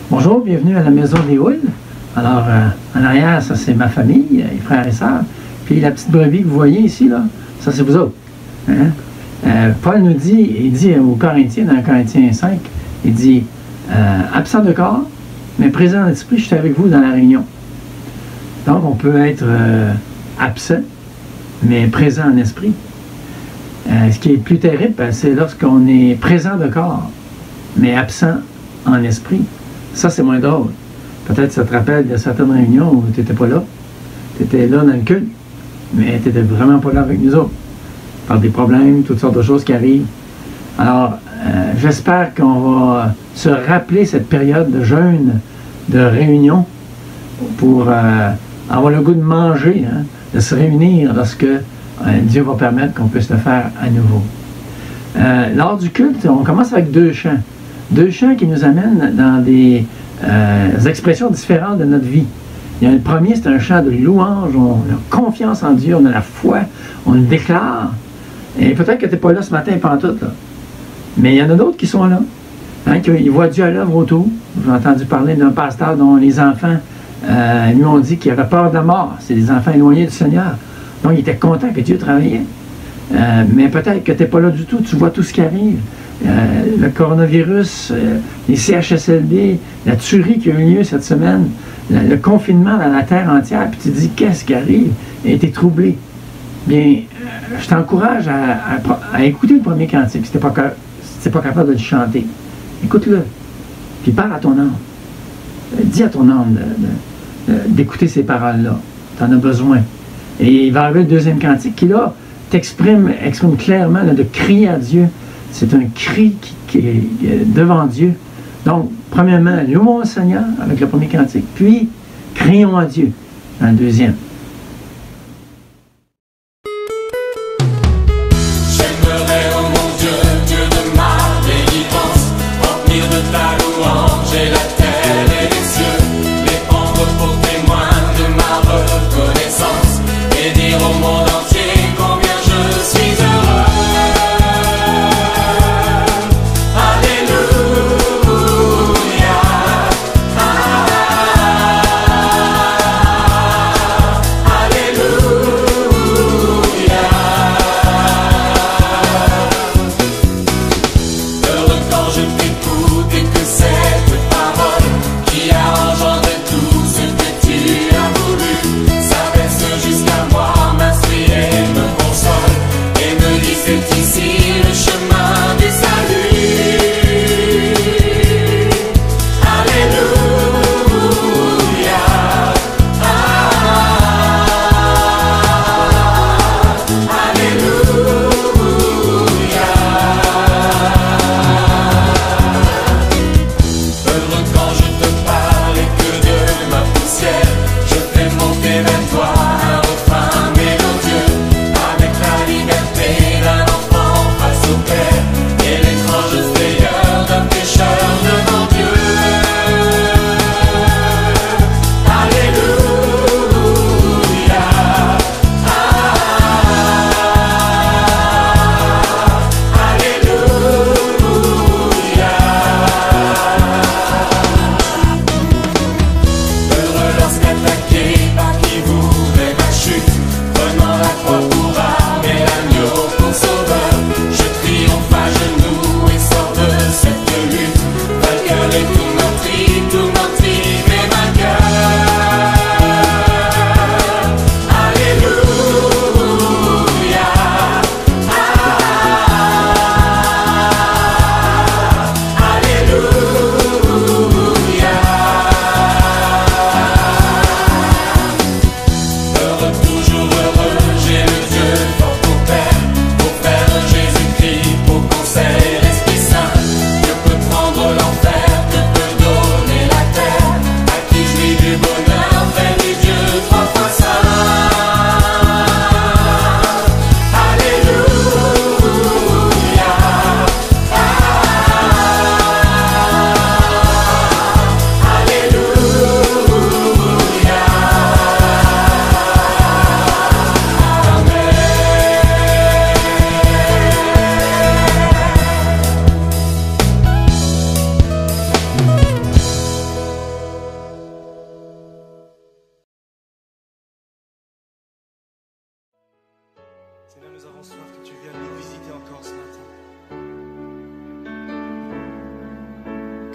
Bonjour, bienvenue à la Maison des Houles. Alors, en arrière, ça c'est ma famille, les frères et sœurs. Puis la petite brebis que vous voyez ici, là, ça c'est vous autres. Hein? Paul nous dit, il dit aux Corinthiens, dans Corinthiens 5, il dit, absent de corps, mais présent en esprit, je suis avec vous dans la réunion. Donc, on peut être absent, mais présent en esprit. Ce qui est plus terrible, c'est lorsqu'on est présent de corps, mais absent en esprit. Ça, c'est moins drôle. Peut-être que ça te rappelle de certaines réunions où tu n'étais pas là. Tu étais là dans le culte, mais tu n'étais vraiment pas là avec nous autres. Par des problèmes, toutes sortes de choses qui arrivent. Alors, j'espère qu'on va se rappeler cette période de jeûne, de réunion, pour avoir le goût de manger, hein, de se réunir lorsque Dieu va permettre qu'on puisse le faire à nouveau. Lors du culte, on commence avec deux chants. Deux chants qui nous amènent dans des expressions différentes de notre vie. Il y a le premier, c'est un chant de louange, on a confiance en Dieu, on a la foi, on le déclare. Et peut-être que tu n'es pas là ce matin pantoute, là. Mais il y en a d'autres qui sont là. Hein, qui voient Dieu à l'œuvre autour. J'ai entendu parler d'un pasteur dont les enfants lui ont dit qu'il avait peur de la mort. C'est des enfants éloignés du Seigneur. Donc il était content que Dieu travaillait. Mais peut-être que tu n'es pas là du tout, tu vois tout ce qui arrive. Le coronavirus, les CHSLD, la tuerie qui a eu lieu cette semaine, le confinement dans la terre entière, puis tu te dis qu'est-ce qui arrive, et tu es troublé. Bien, je t'encourage à écouter le premier cantique si tu n'es pas capable de le chanter. Écoute-le, puis parle à ton âme. Dis à ton âme d'écouter ces paroles-là. Tu en as besoin. Et il va arriver le deuxième cantique qui, là, exprime clairement là, de crier à Dieu. C'est un cri qui est devant Dieu. Donc, premièrement, louons le Seigneur avec le premier cantique, puis crions à Dieu dans le deuxième. J'aimerais, oh mon Dieu, Dieu de ma délivrance, remplir de ta louange et la terre et les cieux, les prendre pour témoin de ma reconnaissance et dire au monde entier combien je suis heureux.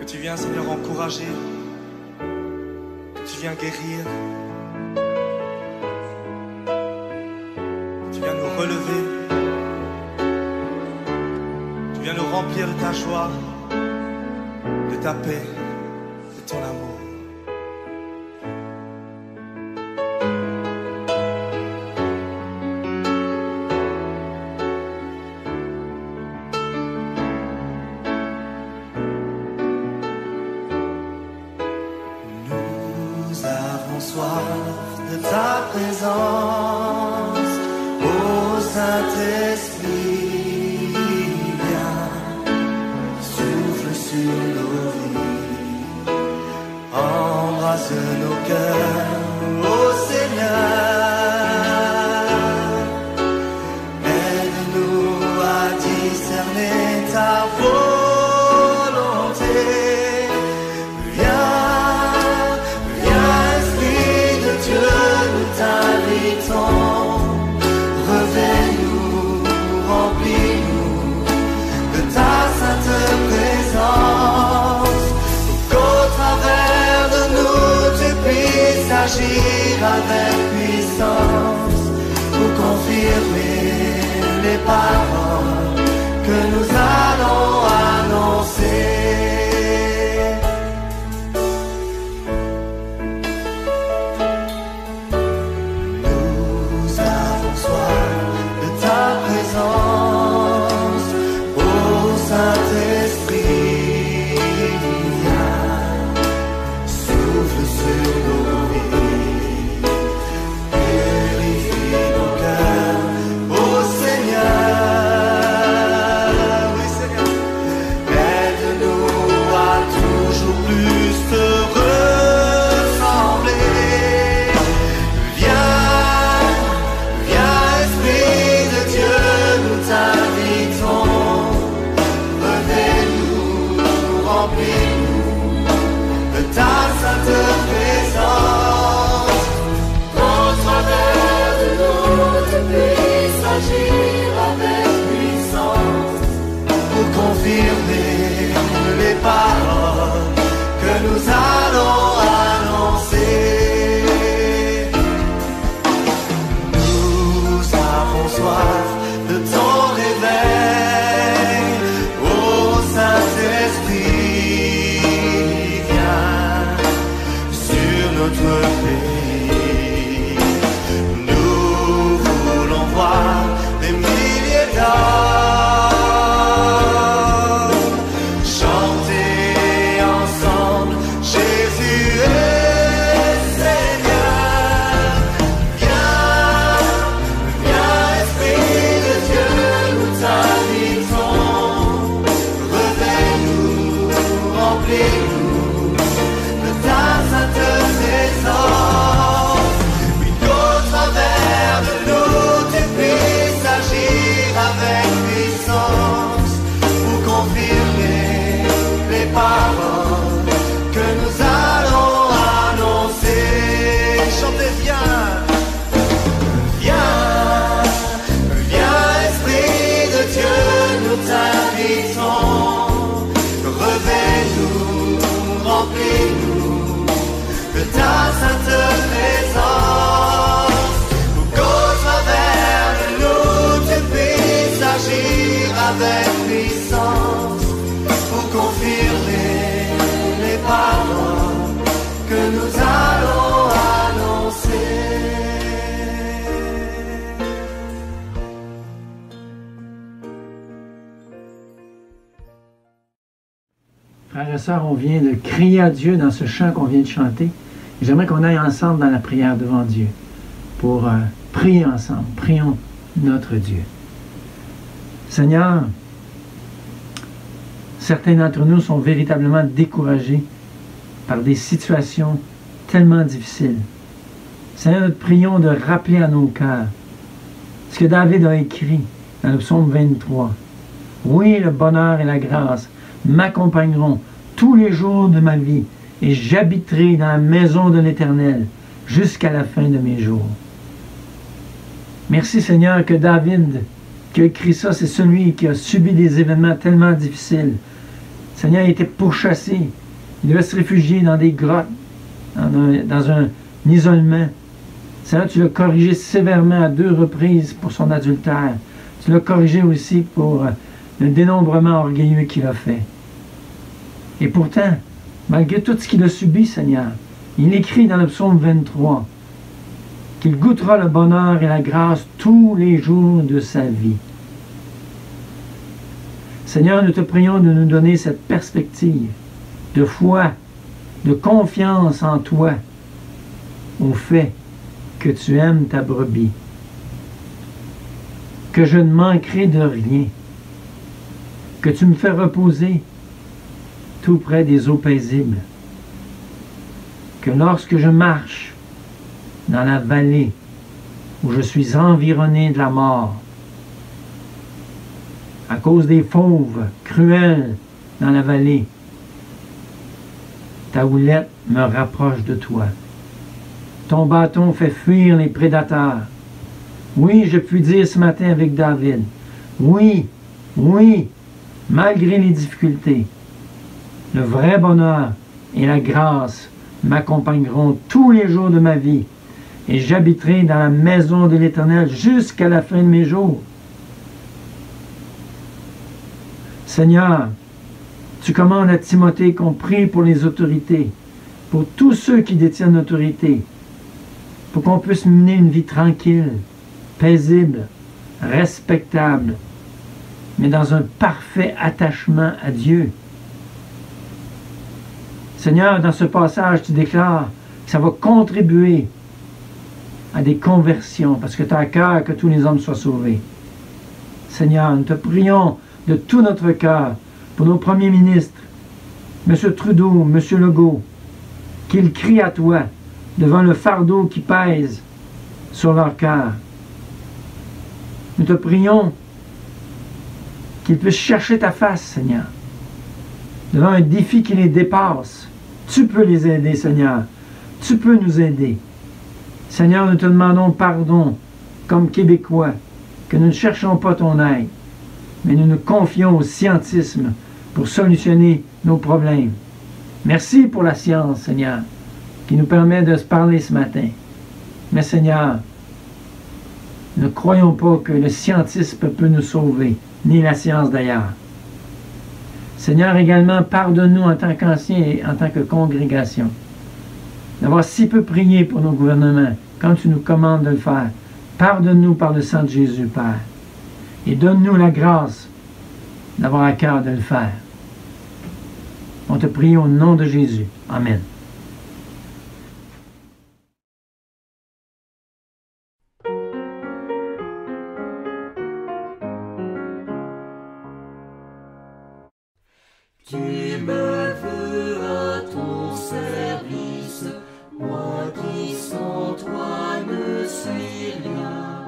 que tu viens, Seigneur, encourager, que tu viens guérir, que tu viens nous relever, tu viens nous remplir de ta joie, de ta paix, de ton amour. Soif de ta présence, ô Saint-Esprit, viens, souffle sur nos vies, embrasse nos cœurs, ô Seigneur, aide-nous à discerner ta volonté. Revêt-nous, remplis-nous de ta sainte présence, qu'au travers de nous tu puisses agir avec puissance, pour confirmer les paroles que nous allons annoncer. Confirmer les paroles que nous allons annoncer. Nous avons soif de ton réveil, ô Saint-Esprit, viens sur notre pays. Nous voulons voir des milliers d'hommes de ta sainte présence, pour qu'au travers de nous tu puisses agir avec puissance, pour confirmer les paroles que nous allons annoncer. Frères et sœurs, on vient de crier à Dieu dans ce chant qu'on vient de chanter. J'aimerais qu'on aille ensemble dans la prière devant Dieu pour prier ensemble. Prions notre Dieu. Seigneur, certains d'entre nous sont véritablement découragés par des situations tellement difficiles. Seigneur, nous te prions de rappeler à nos cœurs ce que David a écrit dans le psaume 23. Oui, le bonheur et la grâce m'accompagneront tous les jours de ma vie, et j'habiterai dans la maison de l'Éternel jusqu'à la fin de mes jours. Merci Seigneur que David, qui a écrit ça, c'est celui qui a subi des événements tellement difficiles. Seigneur, il était pourchassé. Il devait se réfugier dans des grottes, dans un isolement. Seigneur, tu l'as corrigé sévèrement à 2 reprises pour son adultère. Tu l'as corrigé aussi pour le dénombrement orgueilleux qu'il a fait. Et pourtant, malgré tout ce qu'il a subi, Seigneur, il écrit dans le psaume 23 qu'il goûtera le bonheur et la grâce tous les jours de sa vie. Seigneur, nous te prions de nous donner cette perspective de foi, de confiance en toi, au fait que tu aimes ta brebis, que je ne manquerai de rien, que tu me fais reposer tout près des eaux paisibles, que lorsque je marche dans la vallée où je suis environné de la mort, à cause des fauves cruels dans la vallée, ta houlette me rapproche de toi. Ton bâton fait fuir les prédateurs. Oui, je puis dire ce matin avec David, oui, oui, malgré les difficultés, le vrai bonheur et la grâce m'accompagneront tous les jours de ma vie, et j'habiterai dans la maison de l'Éternel jusqu'à la fin de mes jours. Seigneur, tu commandes à Timothée qu'on prie pour les autorités, pour tous ceux qui détiennent l'autorité, pour qu'on puisse mener une vie tranquille, paisible, respectable, mais dans un parfait attachement à Dieu. Seigneur, dans ce passage, tu déclares que ça va contribuer à des conversions, parce que tu as à cœur que tous les hommes soient sauvés. Seigneur, nous te prions de tout notre cœur pour nos premiers ministres, M. Trudeau, M. Legault, qu'ils crient à toi devant le fardeau qui pèse sur leur cœur. Nous te prions qu'ils puissent chercher ta face, Seigneur, devant un défi qui les dépasse. Tu peux les aider, Seigneur. Tu peux nous aider. Seigneur, nous te demandons pardon comme Québécois, que nous ne cherchons pas ton aide, mais nous nous confions au scientisme pour solutionner nos problèmes. Merci pour la science, Seigneur, qui nous permet de se parler ce matin. Mais Seigneur, ne croyons pas que le scientisme peut nous sauver, ni la science d'ailleurs. Seigneur, également, pardonne-nous en tant qu'anciens et en tant que congrégation d'avoir si peu prié pour nos gouvernements, quand tu nous commandes de le faire. Pardonne-nous par le sang de Jésus, Père, et donne-nous la grâce d'avoir à cœur de le faire. On te prie au nom de Jésus. Amen. Tu me veux à ton service, moi qui sans toi ne suis rien,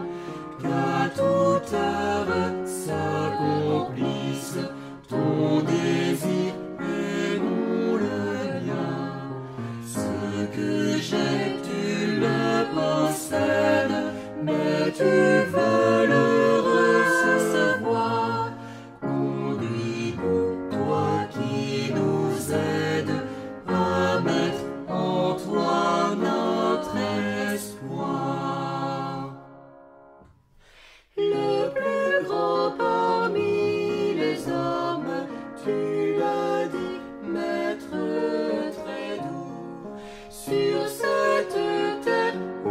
qu'à toute heure s'accomplisse ton désir et non le mien. Ce que j'ai, tu le possèdes, mais tu veux le recevoir. Conduis-nous, toi qui nous aides, à mettre en toi notre espoir. Le plus grand parmi les hommes, tu l'as dit, maître très doux, sur cette terre où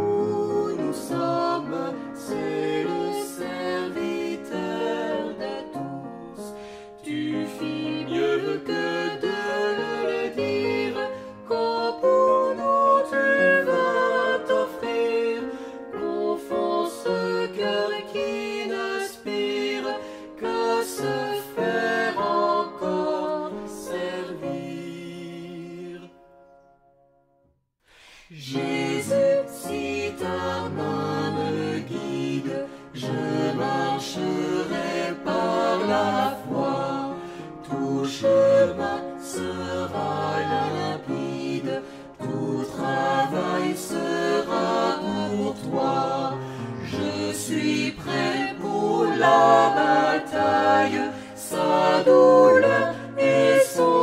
nous sommes, c'est le serviteur de tous. Tu fis mieux que de le dire, quand pour nous tu vas t'offrir, confond ce cœur qui n'aspire qu'à se faire encore servir. Jésus, si ta main me guide, je marcherai par la foi. Tout chemin sera limpide, tout travail sera pour toi. Je suis prêt pour la bataille, sa douleur et son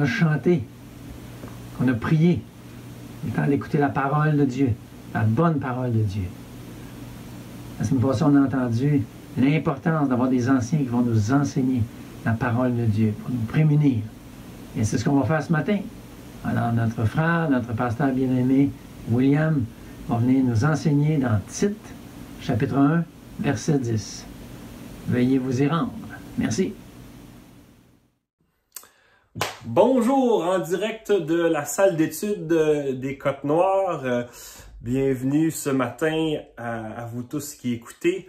a chanté, qu'on a prié. Il est temps d'écouter la parole de Dieu, la bonne parole de Dieu. La semaine passée, on a entendu l'importance d'avoir des anciens qui vont nous enseigner la parole de Dieu, pour nous prémunir. Et c'est ce qu'on va faire ce matin. Alors, notre frère, notre pasteur bien-aimé, William, va venir nous enseigner dans Tite, chapitre 1, verset 10. Veuillez vous y rendre. Merci. Bonjour, en direct de la salle d'études des Côtes-Noires. Bienvenue ce matin à vous tous qui écoutez.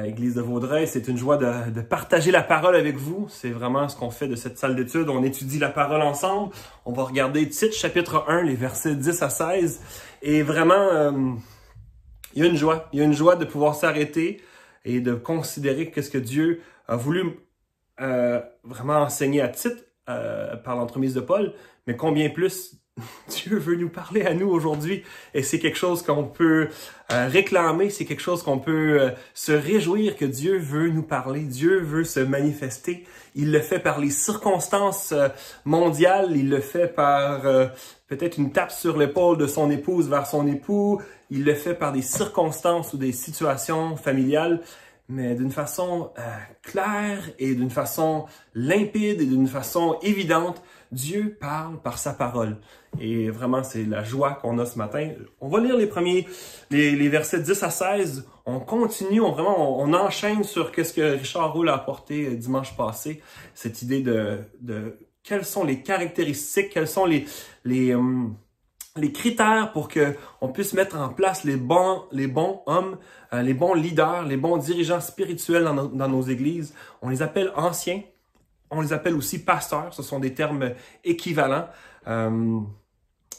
Église de Vaudreuil, c'est une joie de partager la parole avec vous. C'est vraiment ce qu'on fait de cette salle d'études. On étudie la parole ensemble. On va regarder Tite, chapitre 1, les versets 10 à 16. Et vraiment, il y a une joie. Il y a une joie de pouvoir s'arrêter et de considérer qu'est-ce que Dieu a voulu vraiment enseigner à Tite par l'entremise de Paul. Mais combien plus Dieu veut nous parler à nous aujourd'hui, et c'est quelque chose qu'on peut réclamer, c'est quelque chose qu'on peut se réjouir que Dieu veut nous parler, Dieu veut se manifester. Il le fait par les circonstances mondiales, il le fait par peut-être une tape sur l'épaule de son épouse vers son époux, il le fait par des circonstances ou des situations familiales, mais d'une façon claire et d'une façon limpide et d'une façon évidente. Dieu parle par sa parole. Et vraiment, c'est la joie qu'on a ce matin. On va lire les versets 10 à 16. On continue, on enchaîne sur ce que Richard Roule a apporté dimanche passé. Cette idée de quelles sont les caractéristiques, quels sont les critères pour que on puisse mettre en place les bons hommes, les bons leaders, les bons dirigeants spirituels dans nos églises. On les appelle anciens. On les appelle aussi pasteurs, ce sont des termes équivalents.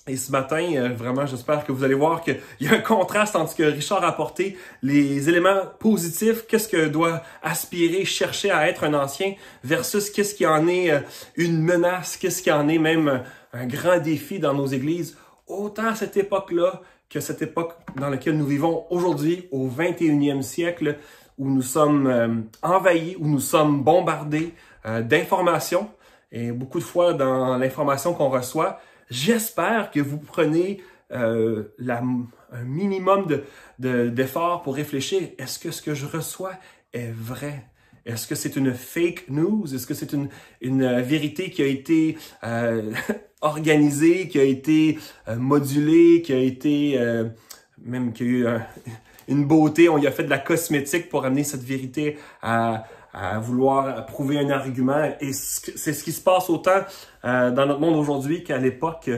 Et ce matin, vraiment, j'espère que vous allez voir qu'il y a un contraste entre ce que Richard a apporté, les éléments positifs, qu'est-ce que doit aspirer, chercher à être un ancien, versus qu'est-ce qui en est une menace, qu'est-ce qui en est même un grand défi dans nos églises, autant à cette époque-là que cette époque dans laquelle nous vivons aujourd'hui, au 21e siècle, où nous sommes envahis, où nous sommes bombardés d'informations. Et beaucoup de fois, dans l'information qu'on reçoit, j'espère que vous prenez un minimum d'effort pour réfléchir. Est-ce que ce que je reçois est vrai? Est-ce que c'est une fake news? Est-ce que c'est une vérité qui a été organisée, qui a été modulée, qui a été même qui a eu une beauté, on y a fait de la cosmétique pour amener cette vérité à vouloir prouver un argument. Et c'est ce qui se passe autant dans notre monde aujourd'hui qu'à l'époque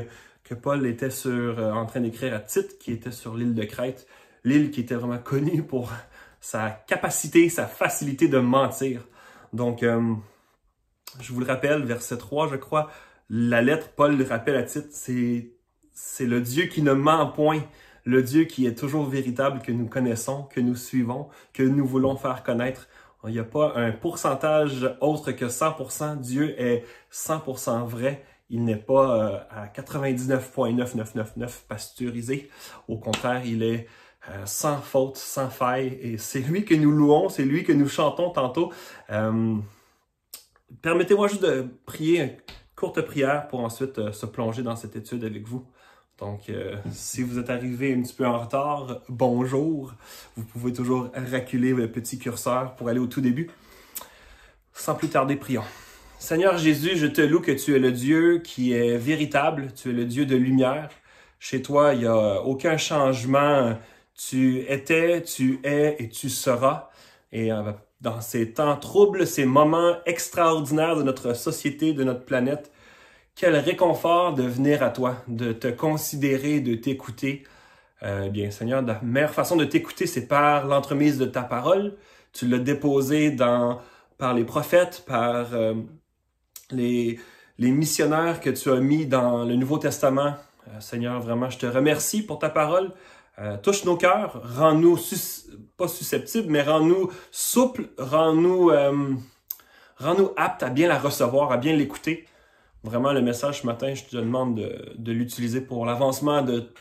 que Paul était en train d'écrire à Tite, qui était sur l'île de Crète, l'île qui était vraiment connue pour sa capacité, sa facilité de mentir. Donc, je vous le rappelle, verset 3, je crois, la lettre, Paul le rappelle à Tite, c'est le Dieu qui ne ment point, le Dieu qui est toujours véritable, que nous connaissons, que nous suivons, que nous voulons faire connaître. Il n'y a pas un pourcentage autre que 100%. Dieu est 100% vrai. Il n'est pas à 99,9999 pasteurisé. Au contraire, il est sans faute, sans faille. Et c'est lui que nous louons, c'est lui que nous chantons tantôt. Permettez-moi juste de prier une courte prière pour ensuite se plonger dans cette étude avec vous. Donc, si vous êtes arrivé un petit peu en retard, bonjour. Vous pouvez toujours reculer le petit curseur pour aller au tout début. Sans plus tarder, prions. Seigneur Jésus, je te loue que tu es le Dieu qui est véritable. Tu es le Dieu de lumière. Chez toi, il n'y a aucun changement. Tu étais, tu es et tu seras. Et dans ces temps troubles, ces moments extraordinaires de notre société, de notre planète, quel réconfort de venir à toi, de te considérer, de t'écouter. Bien, Seigneur, la meilleure façon de t'écouter, c'est par l'entremise de ta parole. Tu l'as déposée par les prophètes, par les missionnaires que tu as mis dans le Nouveau Testament. Seigneur, vraiment, je te remercie pour ta parole. Touche nos cœurs, rends-nous, pas susceptibles, mais rends-nous souples, rends-nous aptes à bien la recevoir, à bien l'écouter. Vraiment, le message ce matin, je te demande de l'utiliser pour l'avancement de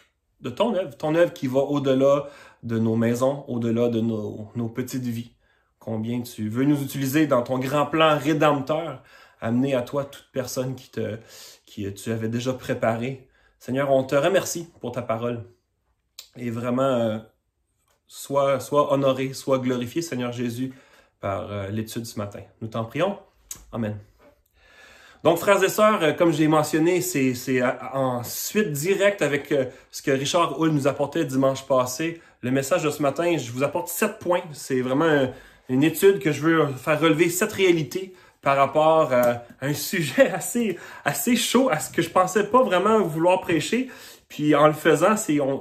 ton œuvre qui va au-delà de nos maisons, au-delà de nos petites vies. Combien tu veux nous utiliser dans ton grand plan rédempteur amener à toi toute personne qui tu avais déjà préparée. Seigneur, on te remercie pour ta parole. Et vraiment, sois honoré, sois glorifié, Seigneur Jésus, par l'étude ce matin. Nous t'en prions. Amen. Donc, frères et sœurs, comme j'ai mentionné, c'est en suite directe avec ce que Richard Hull nous apportait dimanche passé. Le message de ce matin, je vous apporte 7 points. C'est vraiment une étude que je veux faire relever 7 réalités par rapport à un sujet assez chaud, à ce que je pensais pas vraiment vouloir prêcher. Puis en le faisant,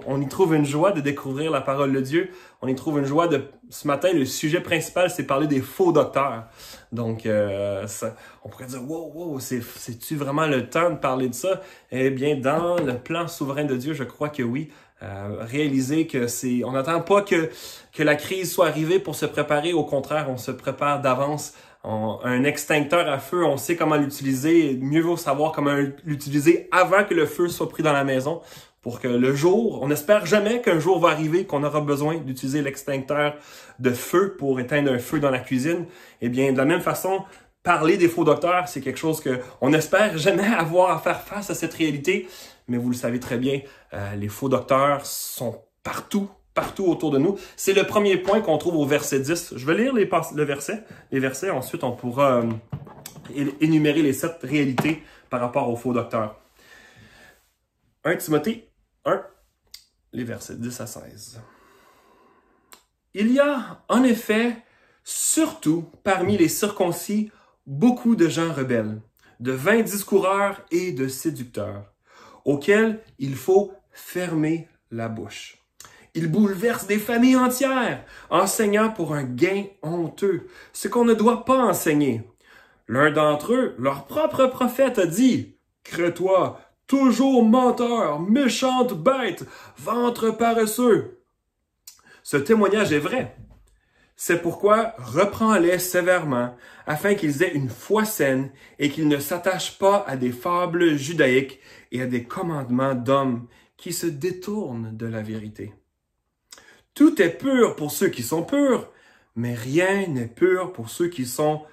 on y trouve une joie de découvrir la parole de Dieu. On y trouve une joie ce matin, le sujet principal, c'est parler des faux docteurs. Donc, on pourrait dire, wow, c'est-tu vraiment le temps de parler de ça? Eh bien, dans le plan souverain de Dieu, je crois que oui. Réaliser que on n'attend pas que la crise soit arrivée pour se préparer. Au contraire, on se prépare d'avance. Un extincteur à feu, on sait comment l'utiliser. Mieux vaut savoir comment l'utiliser avant que le feu soit pris dans la maison pour que le jour, on n'espère jamais qu'un jour va arriver qu'on aura besoin d'utiliser l'extincteur de feu pour éteindre un feu dans la cuisine. Eh bien, de la même façon, parler des faux docteurs, c'est quelque chose qu'on n'espère jamais avoir à faire face à cette réalité. Mais vous le savez très bien, les faux docteurs sont partout autour de nous. C'est le premier point qu'on trouve au verset 10. Je vais lire les versets. Ensuite, on pourra énumérer les 7 réalités par rapport aux faux docteurs. 1 Timothée 1, les versets 10 à 16. Il y a, en effet, surtout parmi les circoncis, beaucoup de gens rebelles, de vains discoureurs et de séducteurs, auxquels il faut fermer la bouche. Ils bouleversent des familles entières, enseignant pour un gain honteux, ce qu'on ne doit pas enseigner. L'un d'entre eux, leur propre prophète, a dit « Crée-toi, toujours menteur, méchante bête, ventre paresseux ». Ce témoignage est vrai. C'est pourquoi reprends-les sévèrement, afin qu'ils aient une foi saine et qu'ils ne s'attachent pas à des fables judaïques et à des commandements d'hommes qui se détournent de la vérité. Tout est pur pour ceux qui sont purs, mais rien n'est pur pour ceux qui sont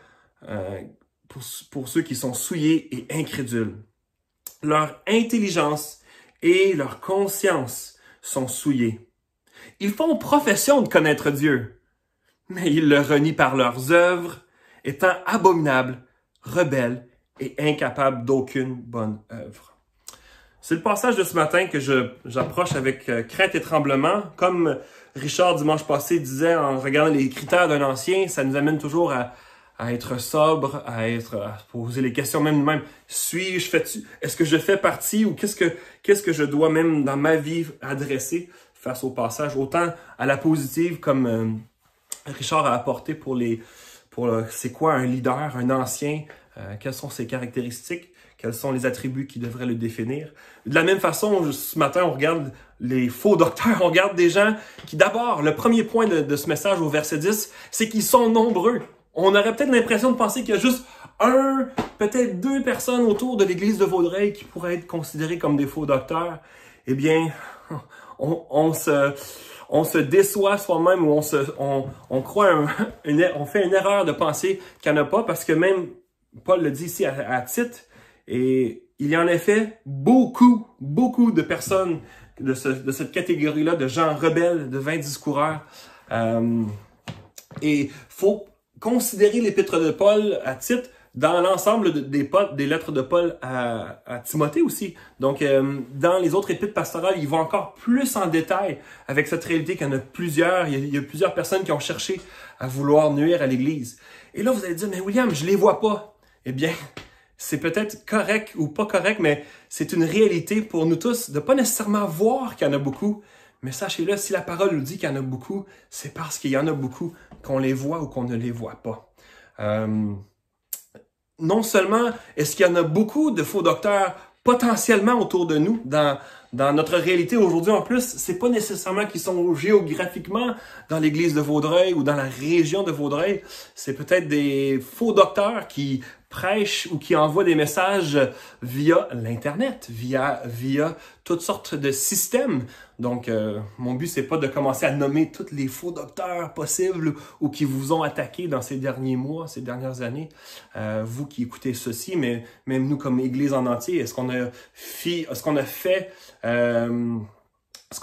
souillés et incrédules. Leur intelligence et leur conscience sont souillées. Ils font profession de connaître Dieu, mais ils le renient par leurs œuvres, étant abominables, rebelles et incapables d'aucune bonne œuvre. C'est le passage de ce matin que j'approche avec crainte et tremblement. Comme Richard, dimanche passé, disait en regardant les critères d'un ancien, ça nous amène toujours à être sobre, à poser les questions même nous-mêmes. Est-ce que je fais partie ou qu'est-ce que je dois même dans ma vie adresser face au passage, autant à la positive comme Richard a apporté pour c'est quoi un leader, un ancien, quelles sont ses caractéristiques, quels sont les attributs qui devraient le définir. De la même façon, ce matin, on regarde les faux docteurs, on regarde des gens qui, d'abord, le premier point de ce message au verset 10, c'est qu'ils sont nombreux. On aurait peut-être l'impression de penser qu'il y a juste peut-être 2 personnes autour de l'église de Vaudreuil qui pourraient être considérées comme des faux docteurs. Eh bien, on se déçoit soi-même ou on fait une erreur de penser qu'il n'y en a pas parce que même Paul le dit ici à Tite, et il y a en effet beaucoup de personnes de cette catégorie-là, de gens rebelles, de vains discoureurs. Et faut considérer l'épître de Paul à Tite dans l'ensemble des lettres de Paul à Timothée aussi. Donc, dans les autres épîtres pastorales, il va encore plus en détail avec cette réalité qu'il y en a plusieurs. Il y a plusieurs personnes qui ont cherché à vouloir nuire à l'Église. Et là, vous allez dire, mais William, je les vois pas. Eh bien, c'est peut-être correct ou pas correct, mais c'est une réalité pour nous tous de pas nécessairement voir qu'il y en a beaucoup. Mais sachez-le, si la parole nous dit qu'il y en a beaucoup, c'est parce qu'il y en a beaucoup qu'on les voit ou qu'on ne les voit pas. Non seulement est-ce qu'il y en a beaucoup de faux docteurs potentiellement autour de nous dans notre réalité aujourd'hui en plus, c'est pas nécessairement qu'ils sont géographiquement dans l'église de Vaudreuil ou dans la région de Vaudreuil, c'est peut-être des faux docteurs qui prêchent ou qui envoient des messages via l'Internet, via toutes sortes de systèmes. Donc, mon but, c'est pas de commencer à nommer tous les faux docteurs possibles ou qui vous ont attaqué dans ces derniers mois, ces dernières années. Vous qui écoutez ceci, mais même nous comme Église en entier, est-ce qu'on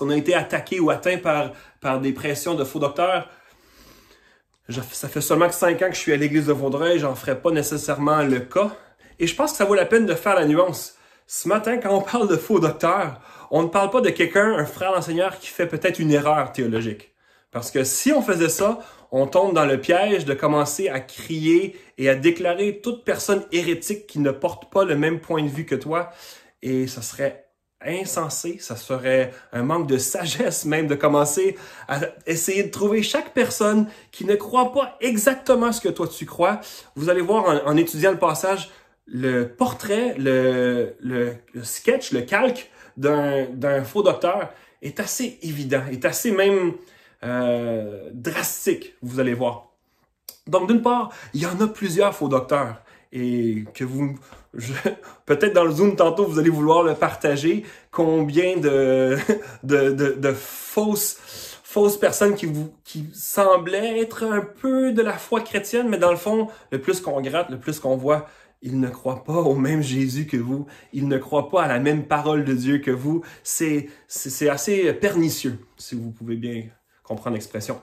a été attaqué ou atteint par des pressions de faux docteurs? Ça fait seulement 5 ans que je suis à l'Église de Vaudreuil, j'en ferai pas nécessairement le cas. Et je pense que ça vaut la peine de faire la nuance. Ce matin, quand on parle de faux docteurs, on ne parle pas de quelqu'un, un frère enseignant qui fait peut-être une erreur théologique. Parce que si on faisait ça, on tombe dans le piège de commencer à crier et à déclarer toute personne hérétique qui ne porte pas le même point de vue que toi. Et ça serait insensé, ça serait un manque de sagesse même de commencer à essayer de trouver chaque personne qui ne croit pas exactement ce que toi tu crois. Vous allez voir en étudiant le passage, le portrait, le sketch, le calque d'un faux docteur est assez évident, est assez même drastique, vous allez voir. Donc d'une part, il y en a plusieurs faux docteurs et que peut-être dans le Zoom tantôt, vous allez vouloir le partager, combien de fausses personnes qui semblaient être un peu de la foi chrétienne, mais dans le fond, le plus qu'on gratte, le plus qu'on voit, ils ne croient pas au même Jésus que vous, ils ne croient pas à la même parole de Dieu que vous. C'est assez pernicieux, si vous pouvez bien comprendre l'expression.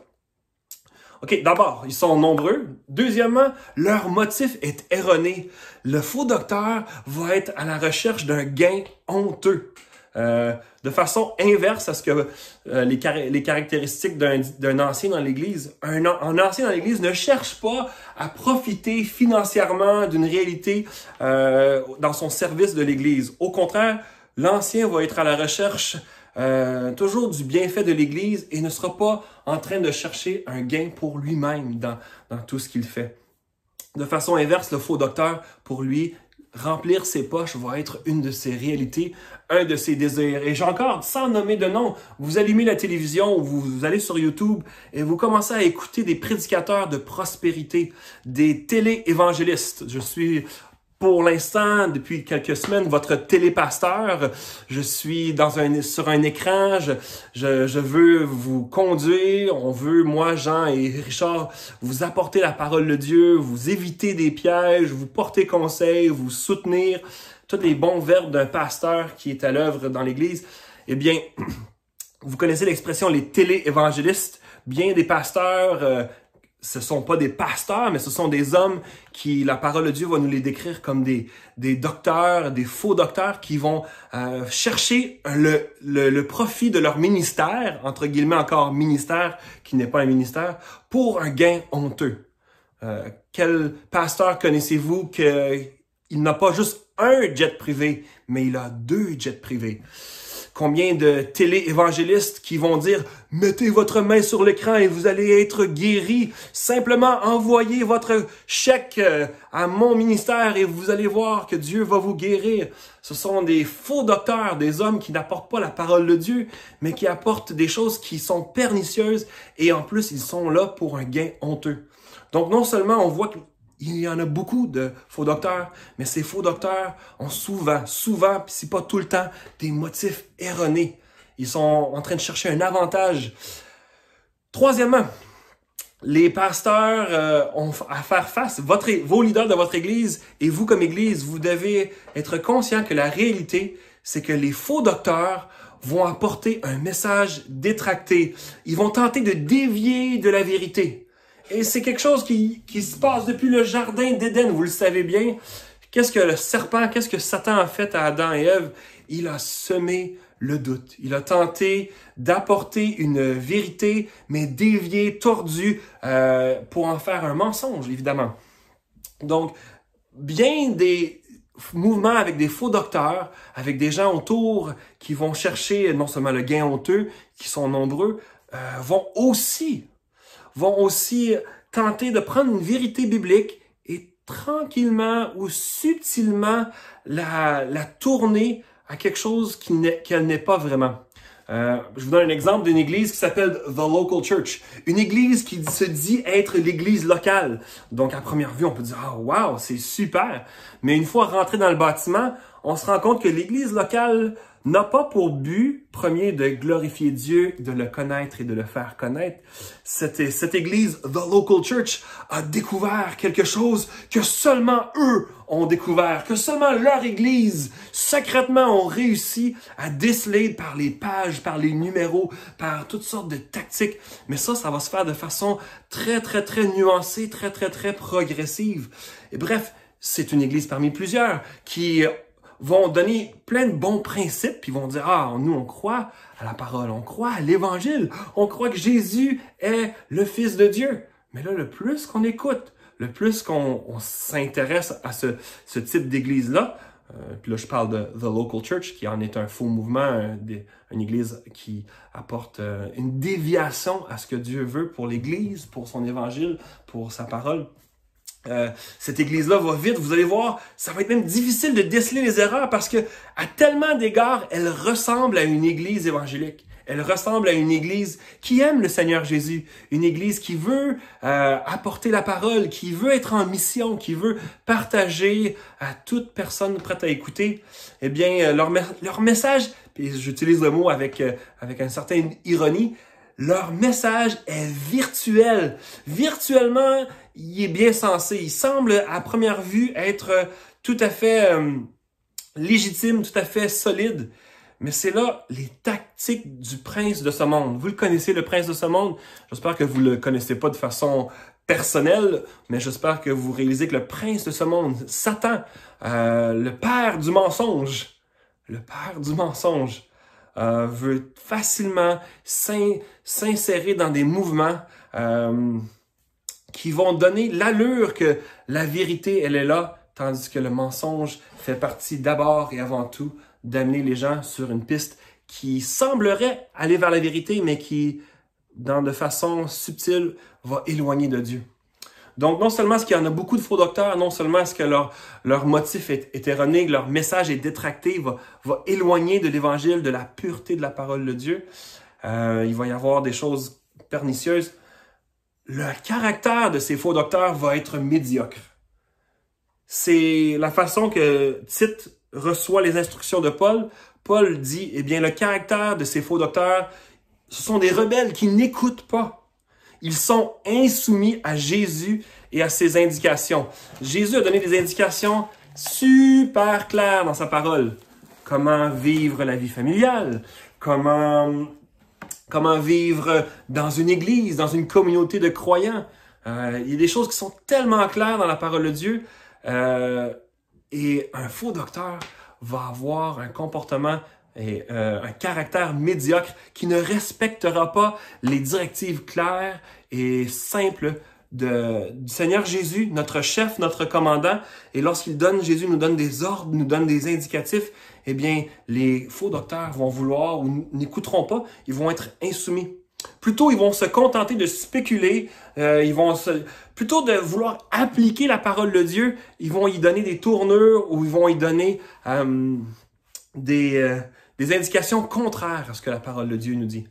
OK, d'abord, ils sont nombreux. Deuxièmement, leur motif est erroné. Le faux docteur va être à la recherche d'un gain honteux. De façon inverse à ce que les caractéristiques d'un ancien dans l'Église. Un ancien dans l'Église ne cherche pas à profiter financièrement d'une réalité dans son service de l'Église. Au contraire, l'ancien va être à la recherche toujours du bienfait de l'Église et ne sera pas en train de chercher un gain pour lui-même dans tout ce qu'il fait. De façon inverse, le faux docteur, pour lui, remplir ses poches va être une de ses réalités, un de ses désirs. Et j'ai encore, sans nommer de nom, vous allumez la télévision ou vous allez sur YouTube et vous commencez à écouter des prédicateurs de prospérité, des télé-évangélistes. Je suis pour l'instant, depuis quelques semaines, votre télépasteur. Je suis sur un écran, je veux vous conduire, on veut, moi, Jean et Richard, vous apporter la parole de Dieu, vous éviter des pièges, vous porter conseil, vous soutenir, tous les bons verbes d'un pasteur qui est à l'œuvre dans l'Église. Eh bien, vous connaissez l'expression les télé-évangélistes. Bien des pasteurs, ce sont pas des pasteurs, mais ce sont des hommes qui, la parole de Dieu va nous les décrire comme des docteurs, des faux docteurs qui vont chercher le profit de leur ministère, entre guillemets encore ministère, qui n'est pas un ministère, pour un gain honteux. Quel pasteur connaissez-vous qu'il n'a pas juste un jet privé, mais il a 2 jets privés? Combien de télé-évangélistes qui vont dire « Mettez votre main sur l'écran et vous allez être guéris. Simplement envoyez votre chèque à mon ministère et vous allez voir que Dieu va vous guérir. » Ce sont des faux docteurs, des hommes qui n'apportent pas la parole de Dieu, mais qui apportent des choses qui sont pernicieuses et en plus, ils sont là pour un gain honteux. Donc non seulement on voit qu'il y en a beaucoup de faux docteurs, mais ces faux docteurs ont souvent, puis c'est pas tout le temps, des motifs erronés. Ils sont en train de chercher un avantage. Troisièmement, les pasteurs ont à faire face, vos leaders de votre Église et vous comme Église, vous devez être conscients que la réalité, c'est que les faux docteurs vont apporter un message détracté. Ils vont tenter de dévier de la vérité. Et c'est quelque chose qui se passe depuis le jardin d'Éden, vous le savez bien. Qu'est-ce que le serpent, qu'est-ce que Satan a fait à Adam et Ève? Il a semé le doute. Il a tenté d'apporter une vérité, mais déviée, tordue, pour en faire un mensonge, évidemment. Donc, bien des mouvements avec des faux docteurs, avec des gens autour qui vont chercher non seulement le gain honteux, qui sont nombreux, vont aussi tenter de prendre une vérité biblique et tranquillement ou subtilement la tourner à quelque chose qu'elle n'est pas vraiment. Je vous donne un exemple d'une église qui s'appelle The Local Church. Une église qui se dit être l'église locale. Donc, à première vue, on peut dire « Ah, wow, c'est super! » Mais une fois rentré dans le bâtiment, on se rend compte que l'église locale n'a pas pour but premier de glorifier Dieu, de le connaître et de le faire connaître. Cette église, The Local Church, a découvert quelque chose que seulement eux ont découvert, que seulement leur église, secrètement, ont réussi à déceler par les pages, par les numéros, par toutes sortes de tactiques. Mais ça va se faire de façon très, très, très nuancée, très, très, très progressive. Et bref, c'est une église parmi plusieurs qui vont donner plein de bons principes, puis vont dire, ah, nous, on croit à la parole, on croit à l'évangile, on croit que Jésus est le Fils de Dieu. Mais là, le plus qu'on écoute, le plus qu'on s'intéresse à ce type d'église-là, puis là, je parle de The Local Church, qui en est un faux mouvement, une église qui apporte une déviation à ce que Dieu veut pour l'église, pour son évangile, pour sa parole. Cette église-là va vite, vous allez voir, ça va être même difficile de déceler les erreurs parce que, à tellement d'égards, elle ressemble à une église évangélique. Elle ressemble à une église qui aime le Seigneur Jésus, une église qui veut apporter la parole, qui veut être en mission, qui veut partager à toute personne prête à écouter. Eh bien, leur message, puis j'utilise le mot avec une certaine ironie, leur message est virtuel. Virtuellement, il est bien sensé. Il semble, à première vue, être tout à fait légitime, tout à fait solide. Mais c'est là les tactiques du prince de ce monde. Vous le connaissez, le prince de ce monde. J'espère que vous le connaissez pas de façon personnelle, mais j'espère que vous réalisez que le prince de ce monde, Satan, le père du mensonge, veut facilement s'insérer dans des mouvements qui vont donner l'allure que la vérité, elle est là, tandis que le mensonge fait partie d'abord et avant tout d'amener les gens sur une piste qui semblerait aller vers la vérité, mais qui, de façon subtile, va éloigner de Dieu. Donc, non seulement est-ce qu'il y en a beaucoup de faux docteurs, non seulement est-ce que leur motif est erroné, que leur message est détracté, va éloigner de l'Évangile, de la pureté de la parole de Dieu, il va y avoir des choses pernicieuses. Le caractère de ces faux docteurs va être médiocre. C'est la façon que Tite reçoit les instructions de Paul. Paul dit, eh bien, le caractère de ces faux docteurs, ce sont des rebelles qui n'écoutent pas. Ils sont insoumis à Jésus et à ses indications. Jésus a donné des indications super claires dans sa parole. Comment vivre la vie familiale, comment vivre dans une église, dans une communauté de croyants. Il y a des choses qui sont tellement claires dans la parole de Dieu. Et un faux docteur va avoir un comportement et un caractère médiocre qui ne respectera pas les directives claires et simples du Seigneur Jésus, notre chef, notre commandant. Et Jésus nous donne des ordres, nous donne des indicatifs, eh bien, les faux docteurs vont vouloir ou n'écouteront pas, ils vont être insoumis. Plutôt, ils vont se contenter de spéculer, plutôt de vouloir appliquer la parole de Dieu, ils vont y donner des tournures ou ils vont y donner des indications contraires à ce que la parole de Dieu nous dit.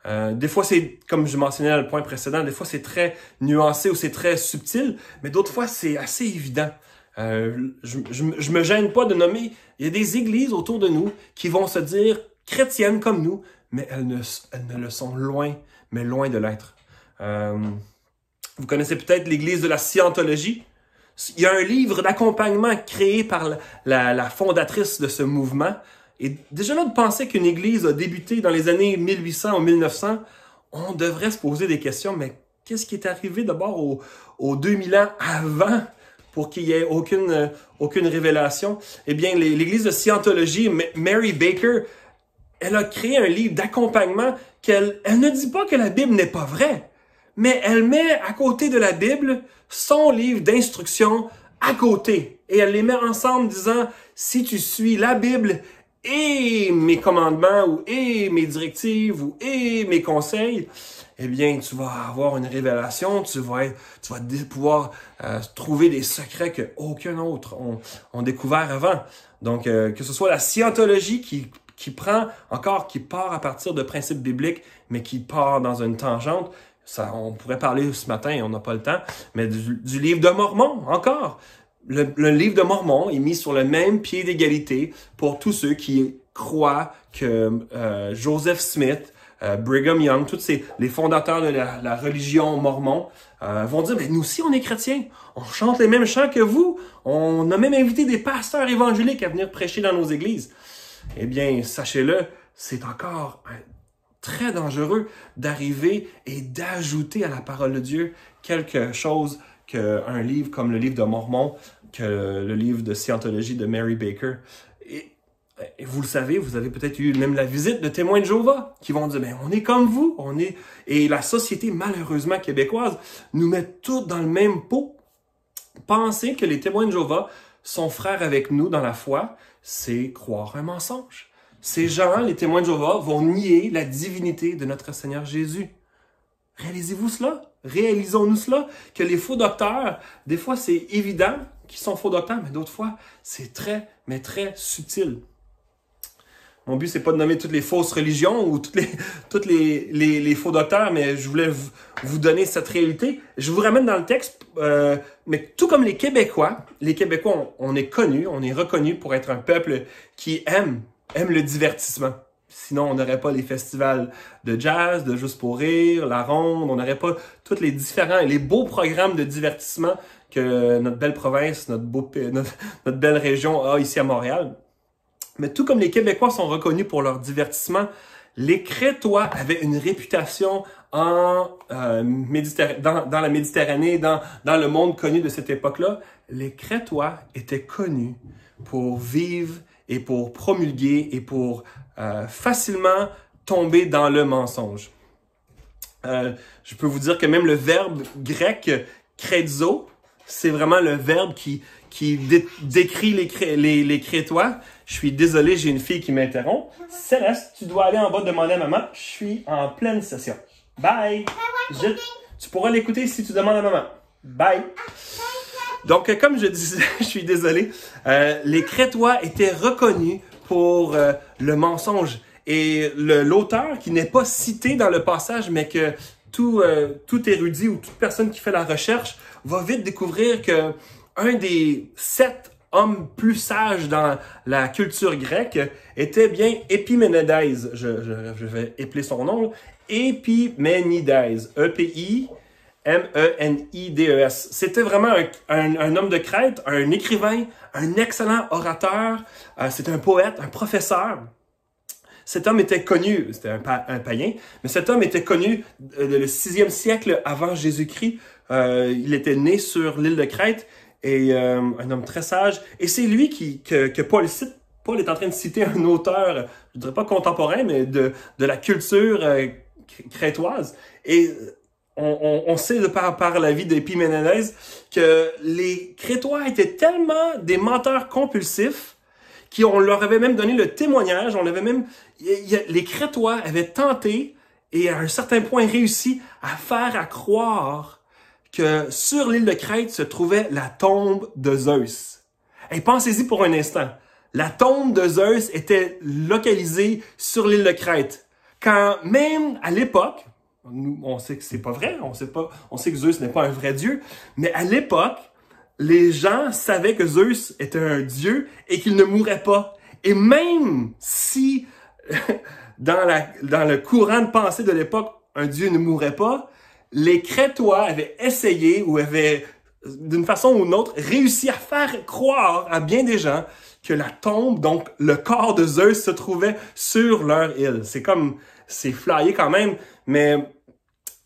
Des fois, c'est, comme je mentionnais dans le point précédent, des fois c'est très nuancé ou c'est très subtil, mais d'autres fois c'est assez évident. Je me gêne pas de nommer, il y a des églises autour de nous qui vont se dire chrétiennes comme nous, mais elles ne le sont loin, mais loin de l'être. Vous connaissez peut-être l'église de la Scientologie. Il y a un livre d'accompagnement créé par la fondatrice de ce mouvement. Et déjà là, de penser qu'une église a débuté dans les années 1800 ou 1900, on devrait se poser des questions. Mais qu'est-ce qui est arrivé d'abord aux 2000 ans avant pour qu'il y ait aucune révélation? Eh bien, l'église de Scientologie, Mary Baker, elle a créé un livre d'accompagnement elle ne dit pas que la Bible n'est pas vraie, mais elle met à côté de la Bible son livre d'instruction à côté. Et elle les met ensemble disant, si tu suis la Bible et mes commandements, ou et mes directives, ou et mes conseils, eh bien, tu vas avoir une révélation, tu vas pouvoir trouver des secrets que aucun autre ont découvert avant. Donc, que ce soit la Scientologie qui part à partir de principes bibliques, mais qui part dans une tangente. Ça, on pourrait parler ce matin, on n'a pas le temps, mais du livre de Mormon, encore. Le livre de Mormon est mis sur le même pied d'égalité pour tous ceux qui croient que Joseph Smith, Brigham Young, tous les fondateurs de la religion mormon vont dire, mais nous aussi on est chrétiens, on chante les mêmes chants que vous, on a même invité des pasteurs évangéliques à venir prêcher dans nos églises. Eh bien, sachez-le, c'est encore très dangereux d'arriver et d'ajouter à la parole de Dieu quelque chose qu'un livre comme le livre de Mormon, que le livre de Scientologie de Mary Baker. Et vous le savez, vous avez peut-être eu même la visite de témoins de Jéhovah qui vont dire, ben, on est comme vous, Et la société, malheureusement québécoise, nous met tous dans le même pot. Penser que les témoins de Jéhovah sont frères avec nous dans la foi, c'est croire un mensonge. Ces gens, les témoins de Jéhovah, vont nier la divinité de notre Seigneur Jésus. Réalisez-vous cela? Réalisons-nous cela? Que les faux docteurs, des fois c'est évident qu'ils sont faux docteurs, mais d'autres fois c'est très, mais très subtil. Mon but, c'est pas de nommer toutes les fausses religions ou toutes les faux docteurs, mais je voulais vous donner cette réalité. Je vous ramène dans le texte, mais tout comme les Québécois, on est connus, on est reconnus pour être un peuple qui aime le divertissement. Sinon, on n'aurait pas les festivals de jazz, de Juste pour rire, la ronde, on n'aurait pas tous les différents et les beaux programmes de divertissement que notre belle province, notre belle région a ici à Montréal. Mais tout comme les Québécois sont reconnus pour leur divertissement, les Crétois avaient une réputation dans la Méditerranée, dans le monde connu de cette époque-là. Les Crétois étaient connus pour vivre et pour promulguer et pour facilement tomber dans le mensonge. Je peux vous dire que même le verbe grec « krédzo », c'est vraiment le verbe qui décrit les Crétois. Je suis désolé, j'ai une fille qui m'interrompt. Céleste, tu dois aller en bas demander à maman. Je suis en pleine session. Bye! Tu pourras l'écouter si tu demandes à maman. Bye! Donc, comme je disais, je suis désolé, les Crétois étaient reconnus pour le mensonge. Et l'auteur, qui n'est pas cité dans le passage, mais que tout érudit ou toute personne qui fait la recherche va vite découvrir que un des 7 hommes plus sages dans la culture grecque était bien Épiménides. Je vais épeler son nom. Épiménides. E-P-I-M-E-N-I-D-E-S. C'était vraiment un homme de Crète, un écrivain, un excellent orateur. C'était un poète, un professeur. Cet homme était connu, c'était un païen, mais cet homme était connu le 6e siècle avant Jésus-Christ. Il était né sur l'île de Crète et un homme très sage. Et c'est lui que Paul cite. Paul est en train de citer un auteur, je ne dirais pas contemporain, mais de la culture crétoise. Et on sait par la vie d'Épiménides que les Crétois étaient tellement des menteurs compulsifs qu'on leur avait même donné le témoignage, les Crétois avaient tenté et à un certain point réussi à faire croire que sur l'île de Crète se trouvait la tombe de Zeus. Et pensez-y pour un instant. La tombe de Zeus était localisée sur l'île de Crète. Quand même à l'époque, nous, on sait que c'est pas vrai, on sait que Zeus n'est pas un vrai dieu, mais à l'époque, les gens savaient que Zeus était un dieu et qu'il ne mourrait pas. Et même si dans le courant de pensée de l'époque, un dieu ne mourrait pas, les Crétois avaient essayé ou avaient, d'une façon ou d'une autre, réussi à faire croire à bien des gens que la tombe, donc le corps de Zeus, se trouvait sur leur île. C'est flyé quand même, mais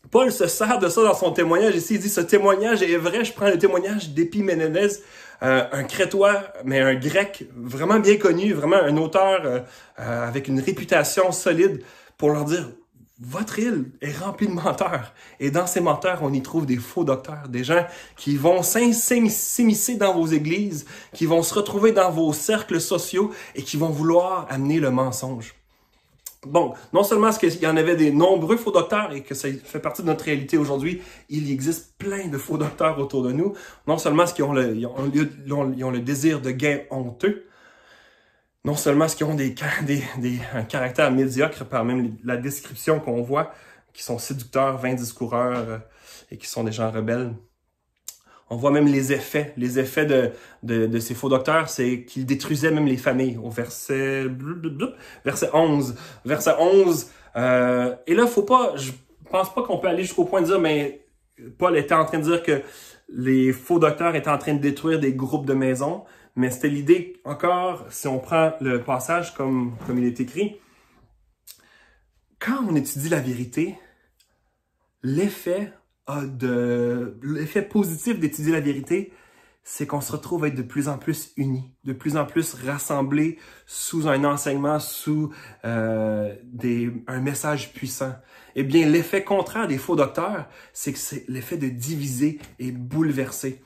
Paul se sert de ça dans son témoignage ici. Il dit, ce témoignage est vrai. Je prends le témoignage d'Épiménides, un Crétois, mais un Grec vraiment bien connu, vraiment un auteur avec une réputation solide, pour leur dire, votre île est remplie de menteurs. Et dans ces menteurs, on y trouve des faux docteurs, des gens qui vont s'immiscer dans vos églises, qui vont se retrouver dans vos cercles sociaux et qui vont vouloir amener le mensonge. Bon, non seulement est-ce qu'il y en avait des nombreux faux docteurs et que ça fait partie de notre réalité aujourd'hui, il existe plein de faux docteurs autour de nous. Non seulement est-ce qu'ils ont le désir de gain honteux, non seulement est-ce qu'ils ont un caractère médiocre par même la description qu'on voit, qui sont séducteurs, vains discoureurs et qui sont des gens rebelles. On voit même les effets de ces faux docteurs, c'est qu'ils détruisaient même les familles. Au verset 11. Verset 11. Et là, je pense pas qu'on peut aller jusqu'au point de dire, mais Paul était en train de dire que les faux docteurs étaient en train de détruire des groupes de maisons. Mais c'était l'idée, encore, si on prend le passage comme il est écrit, quand on étudie la vérité, l'effet positif d'étudier la vérité, c'est qu'on se retrouve à être de plus en plus unis, de plus en plus rassemblés sous un enseignement, sous un message puissant. Eh bien, l'effet contraire des faux docteurs, c'est que c'est l'effet de diviser et bouleverser.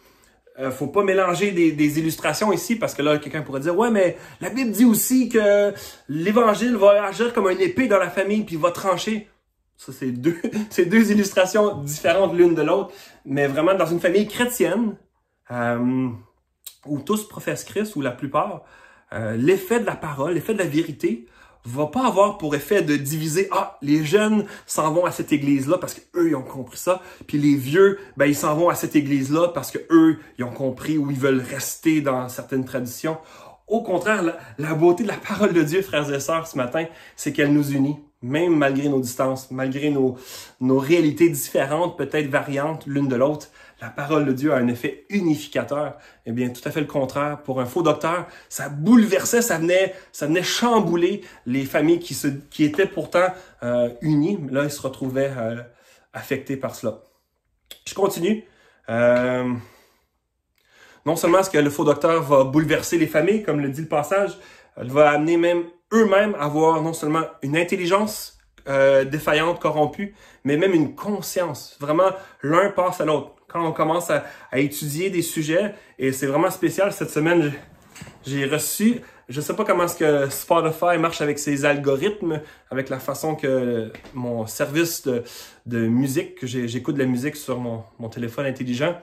Faut pas mélanger des illustrations ici, parce que là, quelqu'un pourrait dire « Ouais, mais la Bible dit aussi que l'Évangile va agir comme une épée dans la famille, puis va trancher. » Ça, c'est deux illustrations différentes l'une de l'autre, mais vraiment dans une famille chrétienne, où tous professent Christ, ou la plupart, l'effet de la parole, l'effet de la vérité, va pas avoir pour effet de diviser « Ah, les jeunes s'en vont à cette église-là parce qu'eux, ils ont compris ça. Puis les vieux, ben ils s'en vont à cette église-là parce qu'eux, ils ont compris ou ils veulent rester dans certaines traditions. » Au contraire, la beauté de la parole de Dieu, frères et sœurs, ce matin, c'est qu'elle nous unit. Même malgré nos distances, malgré nos réalités différentes, peut-être variantes l'une de l'autre, la parole de Dieu a un effet unificateur. Eh bien, tout à fait le contraire. Pour un faux docteur, ça bouleversait, ça venait chambouler les familles qui étaient pourtant unies. Là, ils se retrouvaient affectés par cela. Je continue. Non seulement est-ce que le faux docteur va bouleverser les familles, comme le dit le passage, il va amener même eux-mêmes à avoir non seulement une intelligence défaillante, corrompue, mais même une conscience. Vraiment, l'un passe à l'autre. Quand on commence à étudier des sujets, et c'est vraiment spécial, cette semaine, j'ai reçu, je sais pas comment est-ce que Spotify marche avec ses algorithmes, avec la façon que mon service de musique, que j'écoute de la musique sur mon téléphone intelligent,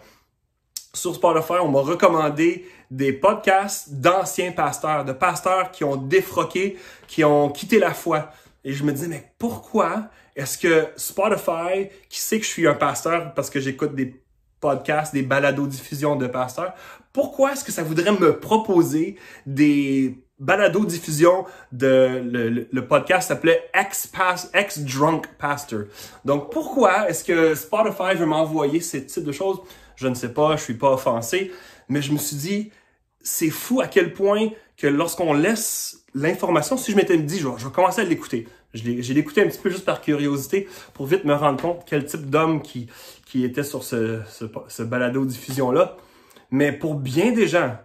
sur Spotify, on m'a recommandé des podcasts d'anciens pasteurs, de pasteurs qui ont défroqué, qui ont quitté la foi. Et je me disais, mais pourquoi est-ce que Spotify, qui sait que je suis un pasteur parce que j'écoute des podcasts, des balados-diffusions de pasteurs, pourquoi est-ce que ça voudrait me proposer des balados-diffusions le podcast s'appelait Ex-Drunk Pastor. Donc, pourquoi est-ce que Spotify veut m'envoyer ce type de choses? Je ne sais pas, je suis pas offensé, mais je me suis dit, c'est fou à quel point que lorsqu'on laisse l'information, si je m'étais dit, je vais commencer à l'écouter. J'ai l'écouté un petit peu juste par curiosité pour vite me rendre compte quel type d'homme qui était sur ce balado-diffusion-là. Mais pour bien des gens,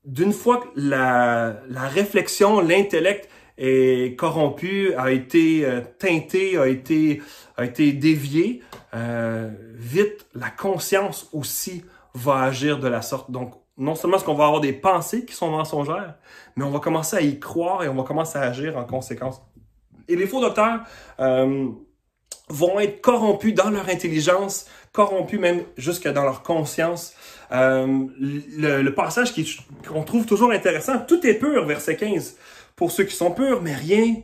d'une fois que la réflexion, l'intellect est corrompu, a été teinté, a été dévié, vite, la conscience aussi va agir de la sorte. Donc, non seulement est-ce qu'on va avoir des pensées qui sont mensongères, mais on va commencer à y croire et on va commencer à agir en conséquence. Et les faux docteurs vont être corrompus dans leur intelligence, corrompus même jusque dans leur conscience. Le passage qu'on trouve toujours intéressant, tout est pur, verset 15, pour ceux qui sont purs, mais rien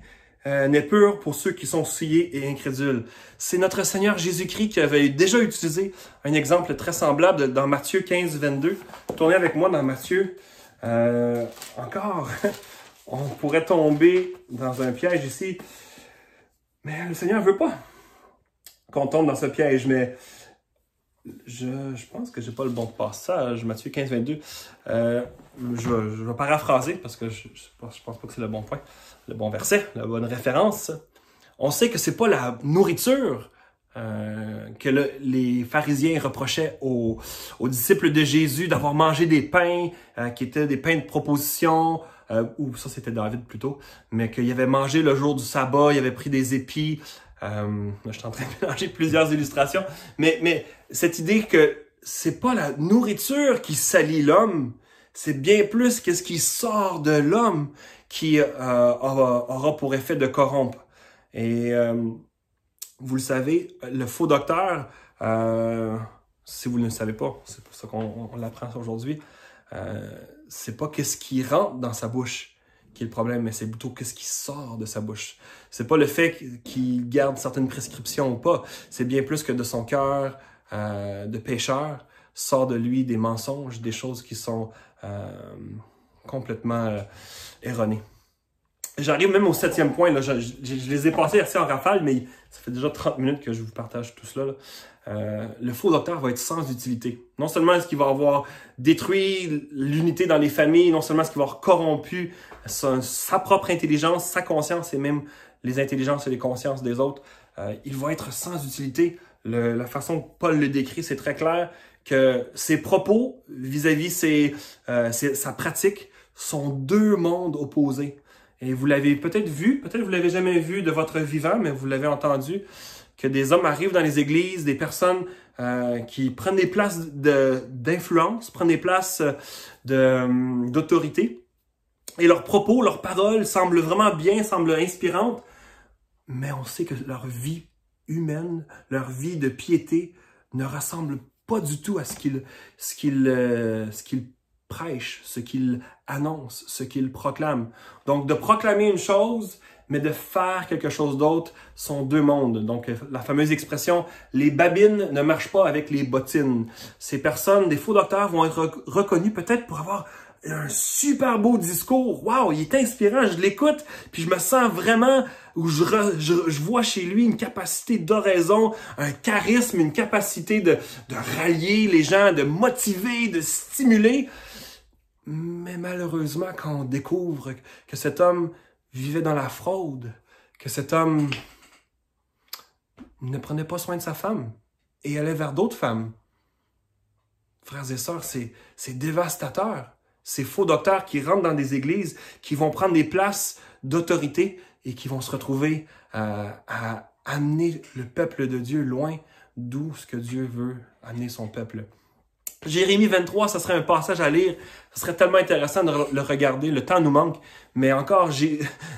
n'est pur pour ceux qui sont souillés et incrédules. C'est notre Seigneur Jésus-Christ qui avait déjà utilisé un exemple très semblable dans Matthieu 15, 22. Tournez avec moi dans Matthieu. Encore, on pourrait tomber dans un piège ici, mais le Seigneur ne veut pas qu'on tombe dans ce piège, mais je pense que j'ai pas le bon passage, Matthieu 15, 22. Je vais paraphraser parce que je pense pas que c'est le bon point, le bon verset, la bonne référence. On sait que c'est pas la nourriture que les pharisiens reprochaient aux disciples de Jésus d'avoir mangé des pains qui étaient des pains de proposition, ou ça c'était David plutôt, mais qu'il avait mangé le jour du sabbat, il avait pris des épis. Je suis en train de mélanger plusieurs illustrations, mais cette idée que c'est pas la nourriture qui salit l'homme, c'est bien plus qu'est-ce qui sort de l'homme qui aura pour effet de corrompre. Et vous le savez, le faux docteur, si vous ne le savez pas, c'est pour ça qu'on l'apprend aujourd'hui, c'est pas qu'est-ce qui rentre dans sa bouche qui est le problème, mais c'est plutôt qu'est-ce qui sort de sa bouche. C'est pas le fait qu'il garde certaines prescriptions ou pas, c'est bien plus que de son cœur de pécheur sort de lui des mensonges, des choses qui sont complètement erronées. J'arrive même au 7e point, là. Je les ai passés assez en rafale, mais ça fait déjà 30 minutes que je vous partage tout cela, là. Le faux docteur va être sans utilité. Non seulement est-ce qu'il va avoir détruit l'unité dans les familles, non seulement est-ce qu'il va avoir corrompu sa propre intelligence, sa conscience et même les intelligences et les consciences des autres, il va être sans utilité. La façon que Paul le décrit, c'est très clair que ses propos vis-à-vis sa pratique sont deux mondes opposés. Et vous l'avez peut-être vu, peut-être vous l'avez jamais vu de votre vivant, mais vous l'avez entendu, que des hommes arrivent dans les églises, des personnes qui prennent des places d'influence, prennent des places d'autorité, et leurs propos, leurs paroles semblent vraiment bien, semblent inspirantes, mais on sait que leur vie humaine, leur vie de piété ne ressemble pas du tout à ce qu'ils prêchent, ce qu'ils annoncent, ce qu'ils proclament. Donc, de proclamer une chose, mais de faire quelque chose d'autre, sont deux mondes. Donc, la fameuse expression « les babines ne marchent pas avec les bottines ». Ces personnes, des faux docteurs, vont être reconnus peut-être pour avoir un super beau discours. Wow, il est inspirant, je l'écoute, puis je me sens vraiment, où je vois chez lui une capacité d'oraison, un charisme, une capacité de rallier les gens, de motiver, de stimuler. Mais malheureusement, quand on découvre que cet homme vivait dans la fraude, que cet homme ne prenait pas soin de sa femme et allait vers d'autres femmes, frères et sœurs, c'est dévastateur. Ces faux docteurs qui rentrent dans des églises, qui vont prendre des places d'autorité et qui vont se retrouver à amener le peuple de Dieu loin d'où ce que Dieu veut amener son peuple. Jérémie 23, ça serait un passage à lire. Ce serait tellement intéressant de le regarder. Le temps nous manque. Mais encore,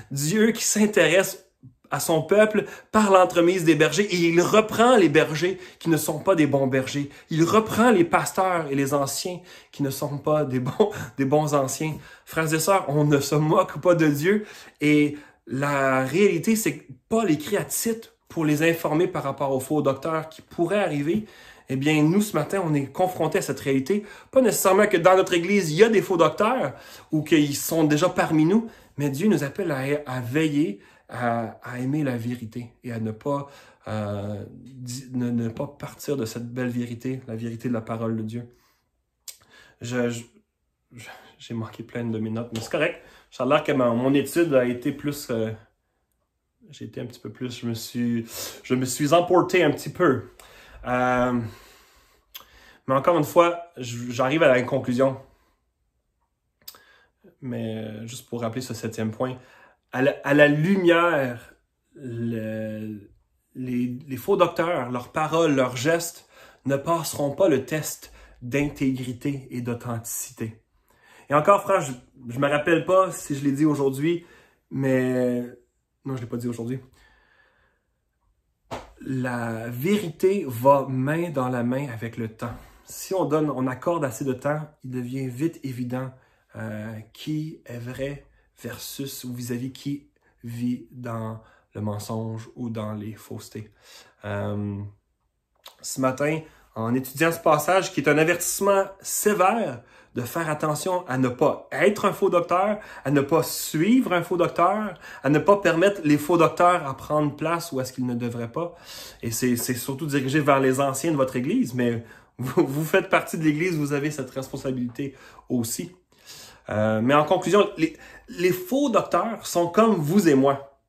Dieu qui s'intéresse à son peuple par l'entremise des bergers. Et il reprend les bergers qui ne sont pas des bons bergers. Il reprend les pasteurs et les anciens qui ne sont pas des bons anciens. Frères et sœurs, on ne se moque pas de Dieu. Et la réalité, c'est que Paul écrit à Tite pour les informer par rapport aux faux docteurs qui pourraient arriver. Eh bien, nous, ce matin, on est confrontés à cette réalité. Pas nécessairement que dans notre Église, il y a des faux docteurs ou qu'ils sont déjà parmi nous, mais Dieu nous appelle à veiller, à aimer la vérité et à ne pas partir de cette belle vérité, la vérité de la parole de Dieu. J'ai manqué plein de mes notes, mais c'est correct. Ça a l'air que mon étude a été plus... j'ai été un petit peu plus... Je me suis emporté un petit peu. Mais encore une fois, j'arrive à la conclusion. Mais juste pour rappeler ce 7e point, à la lumière, les faux docteurs, leurs paroles, leurs gestes ne passeront pas le test d'intégrité et d'authenticité. Et encore, frère, je me rappelle pas si je l'ai dit aujourd'hui, mais... Non, je l'ai pas dit aujourd'hui. La vérité va main dans la main avec le temps. Si on accorde assez de temps, il devient vite évident qui est vrai versus ou vis-à-vis qui vit dans le mensonge ou dans les faussetés. Ce matin, en étudiant ce passage qui est un avertissement sévère de faire attention à ne pas être un faux docteur, à ne pas suivre un faux docteur, à ne pas permettre les faux docteurs à prendre place où est-ce qu'ils ne devraient pas. Et c'est surtout dirigé vers les anciens de votre Église, mais vous faites partie de l'Église, vous avez cette responsabilité aussi. Mais en conclusion, les faux docteurs sont comme vous et moi.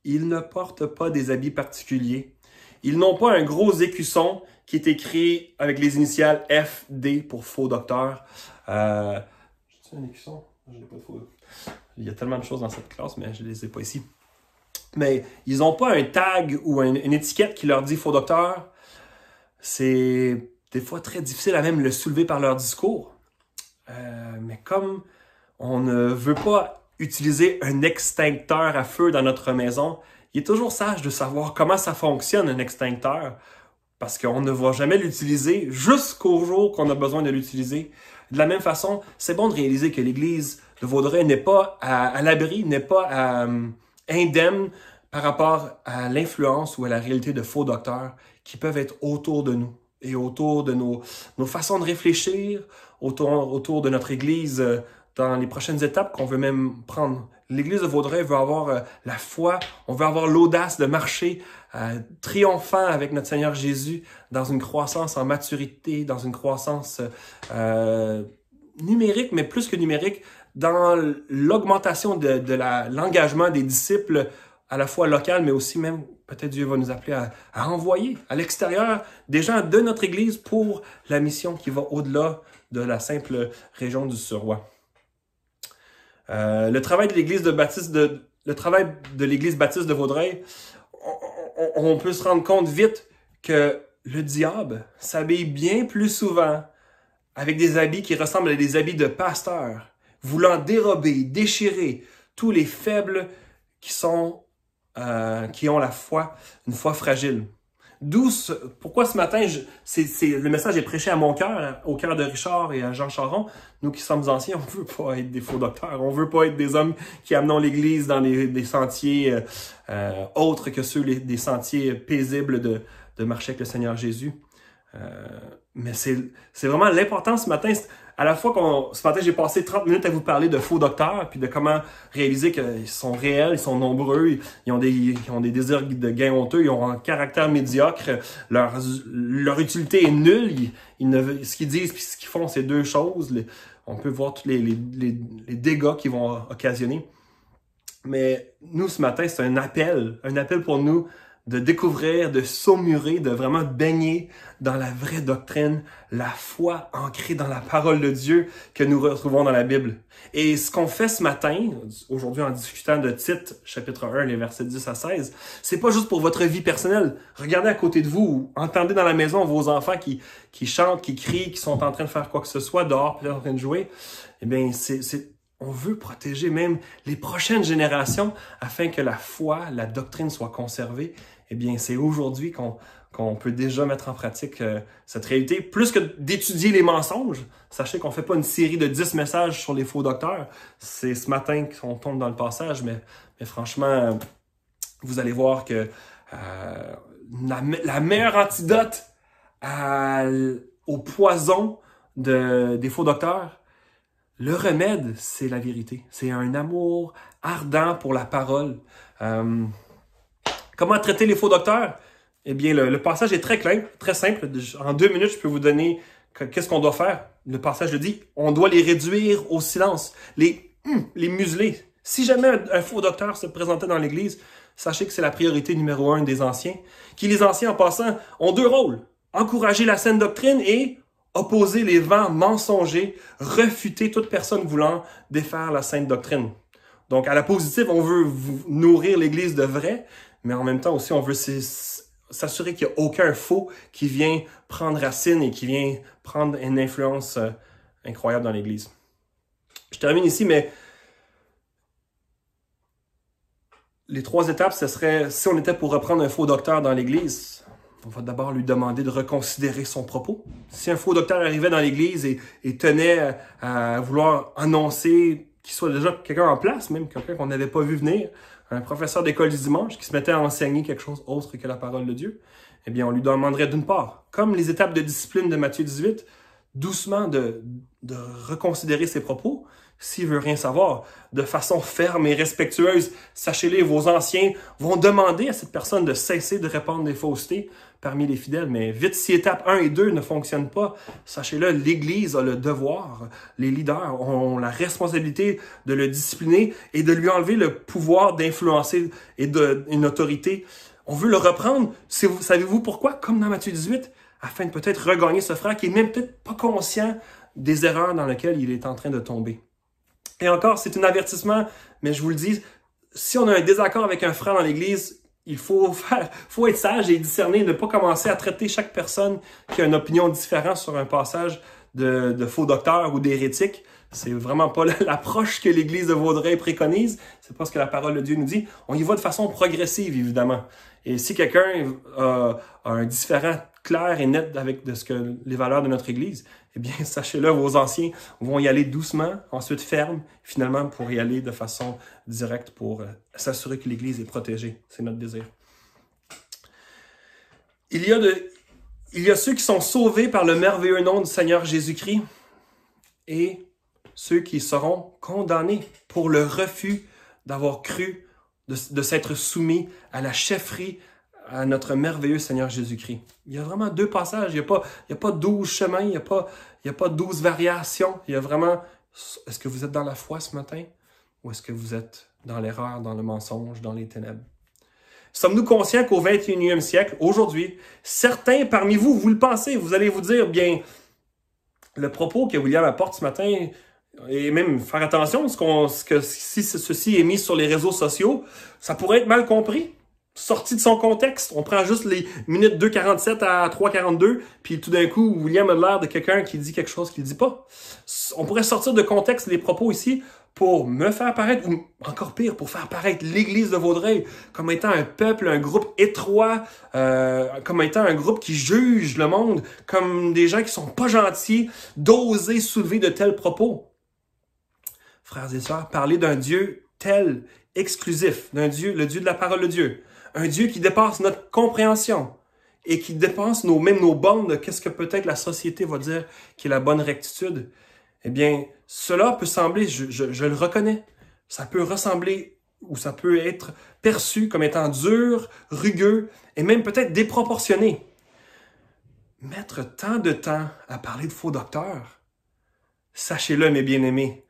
Ils ne portent pas des habits particuliers. Ils n'ont pas un gros écusson qui est écrit avec les initiales FD pour faux docteur. J'ai un écusson? Je l'ai pas de faux. Il y a tellement de choses dans cette classe, mais je ne les ai pas ici. Mais ils n'ont pas un tag ou une étiquette qui leur dit faux docteur. C'est des fois très difficile à même le soulever par leur discours. Mais comme on ne veut pas utiliser un extincteur à feu dans notre maison, il est toujours sage de savoir comment ça fonctionne un extincteur, parce qu'on ne va jamais l'utiliser jusqu'au jour qu'on a besoin de l'utiliser. De la même façon, c'est bon de réaliser que l'Église de Vaudreuil n'est pas à l'abri, n'est pas indemne par rapport à l'influence ou à la réalité de faux docteurs qui peuvent être autour de nous et autour de nos façons de réfléchir, autour de notre Église dans les prochaines étapes qu'on veut même prendre. L'Église de Vaudreuil veut avoir la foi, on veut avoir l'audace de marcher triomphant avec notre Seigneur Jésus dans une croissance en maturité, dans une croissance numérique, mais plus que numérique, dans l'augmentation de l'engagement des disciples à la fois local, mais aussi même, peut-être Dieu va nous appeler à envoyer à l'extérieur des gens de notre Église pour la mission qui va au-delà de la simple région du Suroît. Le travail de l'Église baptiste de Vaudreuil, on peut se rendre compte vite que le diable s'habille bien plus souvent avec des habits qui ressemblent à des habits de pasteur, voulant dérober, déchirer tous les faibles qui ont la foi, une foi fragile. Pourquoi ce matin, le message est prêché à mon cœur, au cœur de Richard et à Jean Charon. Nous qui sommes anciens, on veut pas être des faux docteurs, on veut pas être des hommes qui amenons l'Église dans des sentiers autres que ceux des sentiers paisibles de marcher avec le Seigneur Jésus. Mais c'est vraiment l'important ce matin. À la fois ce matin, j'ai passé 30 minutes à vous parler de faux docteurs, puis de comment réaliser qu'ils sont réels, ils sont nombreux, ils ont des désirs de gain honteux, ils ont un caractère médiocre, leur utilité est nulle, ce qu'ils disent puis ce qu'ils font, c'est deux choses. On peut voir tous les dégâts qu'ils vont occasionner. Mais nous, ce matin, c'est un appel pour nous de découvrir, de saumurer, de vraiment baigner dans la vraie doctrine, la foi ancrée dans la parole de Dieu que nous retrouvons dans la Bible. Et ce qu'on fait ce matin, aujourd'hui en discutant de Tite, chapitre 1, les versets 10 à 16, c'est pas juste pour votre vie personnelle. Regardez à côté de vous, entendez dans la maison vos enfants qui chantent, qui crient, qui sont en train de faire quoi que ce soit dehors, puis en train de jouer. Eh bien, on veut protéger même les prochaines générations afin que la foi, la doctrine soit conservée. Eh bien, c'est aujourd'hui qu'on peut déjà mettre en pratique cette réalité. Plus que d'étudier les mensonges, sachez qu'on ne fait pas une série de 10 messages sur les faux docteurs. C'est ce matin qu'on tombe dans le passage, mais franchement, vous allez voir que la meilleure antidote au poison des faux docteurs, le remède, c'est la vérité. C'est un amour ardent pour la parole. Comment traiter les faux docteurs? Eh bien, le passage est très simple. En 2 minutes, je peux vous donner qu'est-ce qu'on doit faire. Le passage le dit, on doit les réduire au silence, les museler. Si jamais un faux docteur se présentait dans l'Église, sachez que c'est la priorité numéro 1 des anciens. Les anciens, en passant, ont 2 rôles. Encourager la saine doctrine et opposer les vents mensongers, refuter toute personne voulant défaire la sainte doctrine. Donc, à la positive, on veut nourrir l'Église de vrai, mais en même temps aussi, on veut s'assurer qu'il n'y a aucun faux qui vient prendre racine et qui vient prendre une influence incroyable dans l'Église. Je termine ici, mais les 3 étapes, ce serait, si on était pour reprendre un faux docteur dans l'Église, on va d'abord lui demander de reconsidérer son propos. Si un faux docteur arrivait dans l'Église et tenait à vouloir annoncer qu'il soit déjà quelqu'un en place, même quelqu'un qu'on n'avait pas vu venir, un professeur d'école du dimanche qui se mettait à enseigner quelque chose autre que la parole de Dieu, eh bien, on lui demanderait d'une part, comme les étapes de discipline de Matthieu 18, doucement de reconsidérer ses propos. S'il veut rien savoir, de façon ferme et respectueuse, sachez-le, vos anciens vont demander à cette personne de cesser de répandre des faussetés parmi les fidèles. Mais vite, si étapes 1 et 2 ne fonctionnent pas, sachez-le, l'Église a le devoir, les leaders ont la responsabilité de le discipliner et de lui enlever le pouvoir d'influencer et une autorité. On veut le reprendre. Savez-vous pourquoi? Comme dans Matthieu 18, afin de peut-être regagner ce frère qui est même peut-être pas conscient des erreurs dans lesquelles il est en train de tomber. Et encore, c'est un avertissement, mais je vous le dis, si on a un désaccord avec un frère dans l'Église, il faut être sage et discerner, ne pas commencer à traiter chaque personne qui a une opinion différente sur un passage de faux docteur ou d'hérétique. C'est vraiment pas l'approche que l'Église de Vaudreuil préconise. C'est pas ce que la parole de Dieu nous dit. On y va de façon progressive, évidemment. Et si quelqu'un a un différent clair et net avec les valeurs de notre Église, eh bien, sachez-le, vos anciens vont y aller doucement, ensuite ferme, finalement pour y aller de façon directe pour s'assurer que l'Église est protégée. C'est notre désir. Il y a ceux qui sont sauvés par le merveilleux nom du Seigneur Jésus-Christ et ceux qui seront condamnés pour le refus d'avoir cru, de s'être soumis à la chefferie, à notre merveilleux Seigneur Jésus-Christ. Il y a vraiment deux passages. Il n'y a pas 12 chemins, il n'y a pas 12 variations. Il y a vraiment, est-ce que vous êtes dans la foi ce matin ou est-ce que vous êtes dans l'erreur, dans le mensonge, dans les ténèbres? Sommes-nous conscients qu'au 21e siècle, aujourd'hui, certains parmi vous, vous le pensez, vous allez vous dire, bien, le propos que William apporte ce matin, et même faire attention, si ceci est mis sur les réseaux sociaux, ça pourrait être mal compris, sorti de son contexte. On prend juste les minutes 2:47 à 3:42, puis tout d'un coup, William a l'air de quelqu'un qui dit quelque chose qu'il ne dit pas. On pourrait sortir de contexte les propos ici pour me faire paraître, ou encore pire, pour faire paraître l'Église de Vaudreuil comme étant un peuple, un groupe étroit, comme étant un groupe qui juge le monde, comme des gens qui sont pas gentils, d'oser soulever de tels propos. Frères et sœurs, parler d'un Dieu tel, exclusif, d'un Dieu, le Dieu de la parole de Dieu, un Dieu qui dépasse notre compréhension et qui dépasse même nos bornes de qu'est-ce que peut-être la société va dire qui est la bonne rectitude, eh bien, cela peut sembler, je le reconnais, ça peut ressembler ou ça peut être perçu comme étant dur, rugueux et même peut-être déproportionné. Mettre tant de temps à parler de faux docteurs, sachez-le, mes bien-aimés,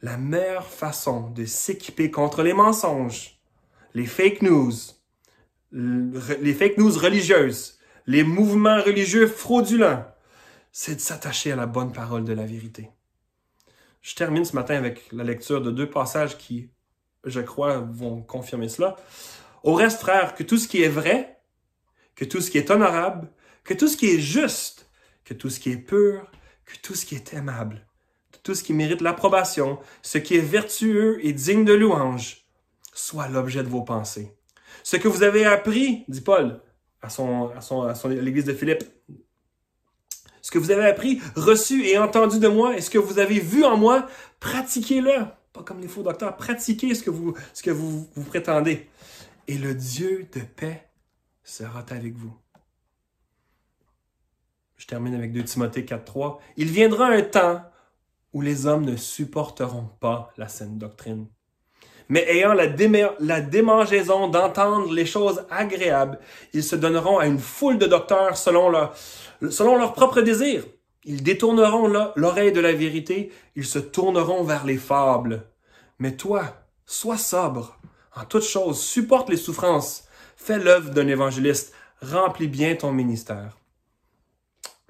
la meilleure façon de s'équiper contre les mensonges, les fake news religieuses, les mouvements religieux fraudulents, c'est de s'attacher à la bonne parole de la vérité. Je termine ce matin avec la lecture de 2 passages qui, je crois, vont confirmer cela. Au reste, frères, que tout ce qui est vrai, que tout ce qui est honorable, que tout ce qui est juste, que tout ce qui est pur, que tout ce qui est aimable, tout ce qui mérite l'approbation, ce qui est vertueux et digne de louange, soit l'objet de vos pensées. Ce que vous avez appris, dit Paul à l'église de Philippe, ce que vous avez appris, reçu et entendu de moi, et ce que vous avez vu en moi, pratiquez-le. Pas comme les faux docteurs, pratiquez ce que vous prétendez. Et le Dieu de paix sera avec vous. Je termine avec 2 Timothée 4:3. Il viendra un temps où les hommes ne supporteront pas la saine doctrine. Mais ayant la démangeaison d'entendre les choses agréables, ils se donneront à une foule de docteurs selon leur propre désir. Ils détourneront l'oreille de la vérité, ils se tourneront vers les fables. Mais toi, sois sobre, en toutes choses, supporte les souffrances, fais l'œuvre d'un évangéliste, remplis bien ton ministère.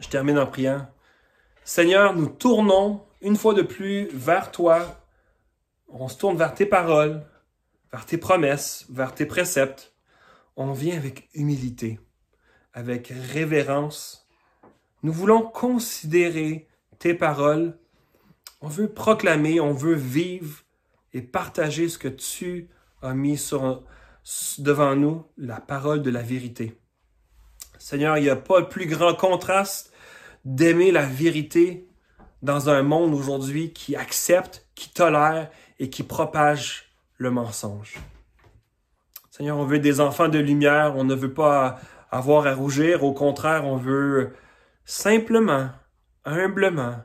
Je termine en priant. Seigneur, nous tournons une fois de plus vers toi. On se tourne vers tes paroles, vers tes promesses, vers tes préceptes. On vient avec humilité, avec révérence. Nous voulons considérer tes paroles. On veut proclamer, on veut vivre et partager ce que tu as mis devant nous, la parole de la vérité. Seigneur, il n'y a pas le plus grand contraste d'aimer la vérité dans un monde aujourd'hui qui accepte, qui tolère et qui propage le mensonge. Seigneur, on veut des enfants de lumière, on ne veut pas avoir à rougir, au contraire, on veut simplement, humblement,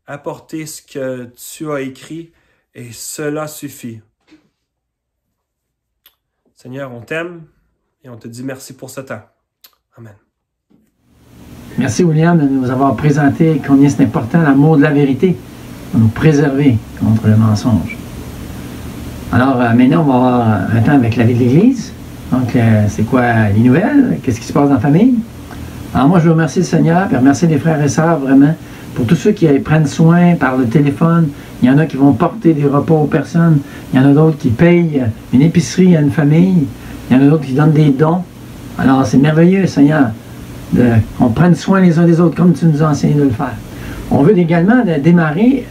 apporter ce que tu as écrit et cela suffit. Seigneur, on t'aime et on te dit merci pour ce temps. Amen. Merci William de nous avoir présenté combien c'est important l'amour de la vérité pour nous préserver contre le mensonge. Alors maintenant, on va avoir un temps avec la vie de l'Église. Donc, c'est quoi les nouvelles? Qu'est-ce qui se passe dans la famille? Alors moi, je veux remercier le Seigneur et remercier les frères et sœurs vraiment pour tous ceux qui prennent soin par le téléphone. Il y en a qui vont porter des repas aux personnes. Il y en a d'autres qui payent une épicerie à une famille. Il y en a d'autres qui donnent des dons. Alors, c'est merveilleux, Seigneur, qu'on prenne soin les uns des autres comme tu nous as enseigné de le faire. On veut également démarrer,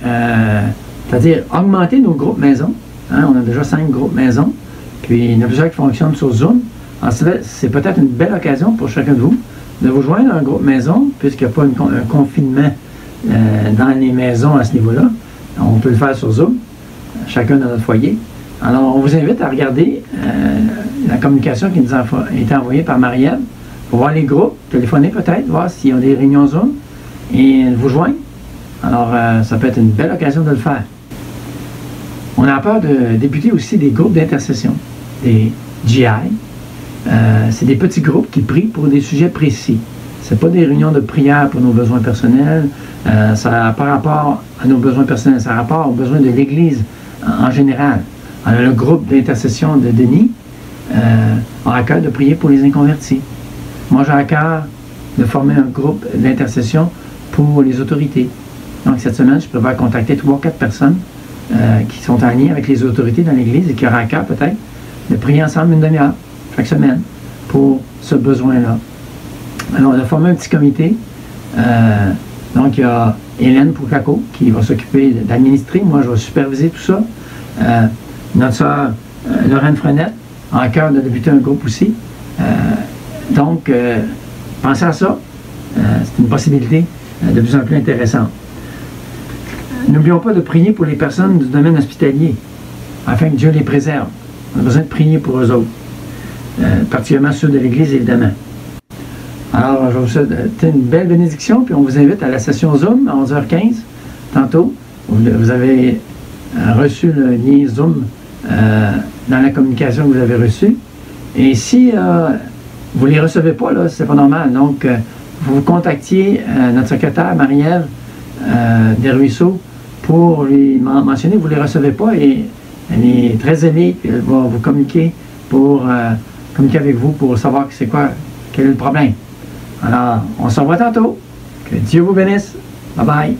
c'est-à-dire augmenter nos groupes maisons. Hein, on a déjà 5 groupes maisons. Puis, il y en a plusieurs qui fonctionnent sur Zoom. Alors, c'est peut-être une belle occasion pour chacun de vous joujoindre à un groupe maison, puisqu'il n'y a pas un confinement dans les maisons à ce niveau-là. On peut le faire sur Zoom, chacun dans notre foyer. Alors, on vous invite à regarder la communication qui nous a été envoyée par Marie-Ève pour voir les groupes, téléphoner peut-être, voir s'il y a des réunions Zoom et vous joindre. Alors, ça peut être une belle occasion de le faire. On a peur de débuter aussi des groupes d'intercession, des GI. C'est des petits groupes qui prient pour des sujets précis. Ce n'est pas des réunions de prière pour nos besoins personnels. Ça n'a pas rapport à nos besoins personnels, ça a rapport aux besoins de l'Église en général. Alors, le groupe d'intercession de Denis a à cœur de prier pour les inconvertis. Moi, j'ai à cœur de former un groupe d'intercession pour les autorités. Donc, cette semaine, je prévois contacter 3 ou 4 personnes qui sont en lien avec les autorités dans l'Église et qui auront à cœur, peut-être, de prier ensemble une demi-heure chaque semaine pour ce besoin-là. Alors, on a formé un petit comité. Donc, il y a Hélène Poucaco qui va s'occuper d'administrer. Moi, je vais superviser tout ça. Notre sœur Lorraine Frenette a à cœur de débuter un groupe aussi. Donc, pensez à ça. C'est une possibilité de plus en plus intéressante. N'oublions pas de prier pour les personnes du domaine hospitalier, afin que Dieu les préserve. On a besoin de prier pour eux autres, particulièrement ceux de l'Église, évidemment. Alors, je vous souhaite une belle bénédiction, puis on vous invite à la session Zoom à 11h15, tantôt. Vous avez reçu le lien Zoom dans la communication que vous avez reçue. Et si vous ne les recevez pas, là, c'est pas normal. Donc, vous contactiez notre secrétaire, Marie-Ève Desruisseaux, pour lui mentionner que vous ne les recevez pas. Et elle est très aimée, puis elle va vous communiquer pour communiquer avec vous pour savoir c'est quoi, quel est le problème. Alors, on se revoit tantôt. Que Dieu vous bénisse. Bye bye.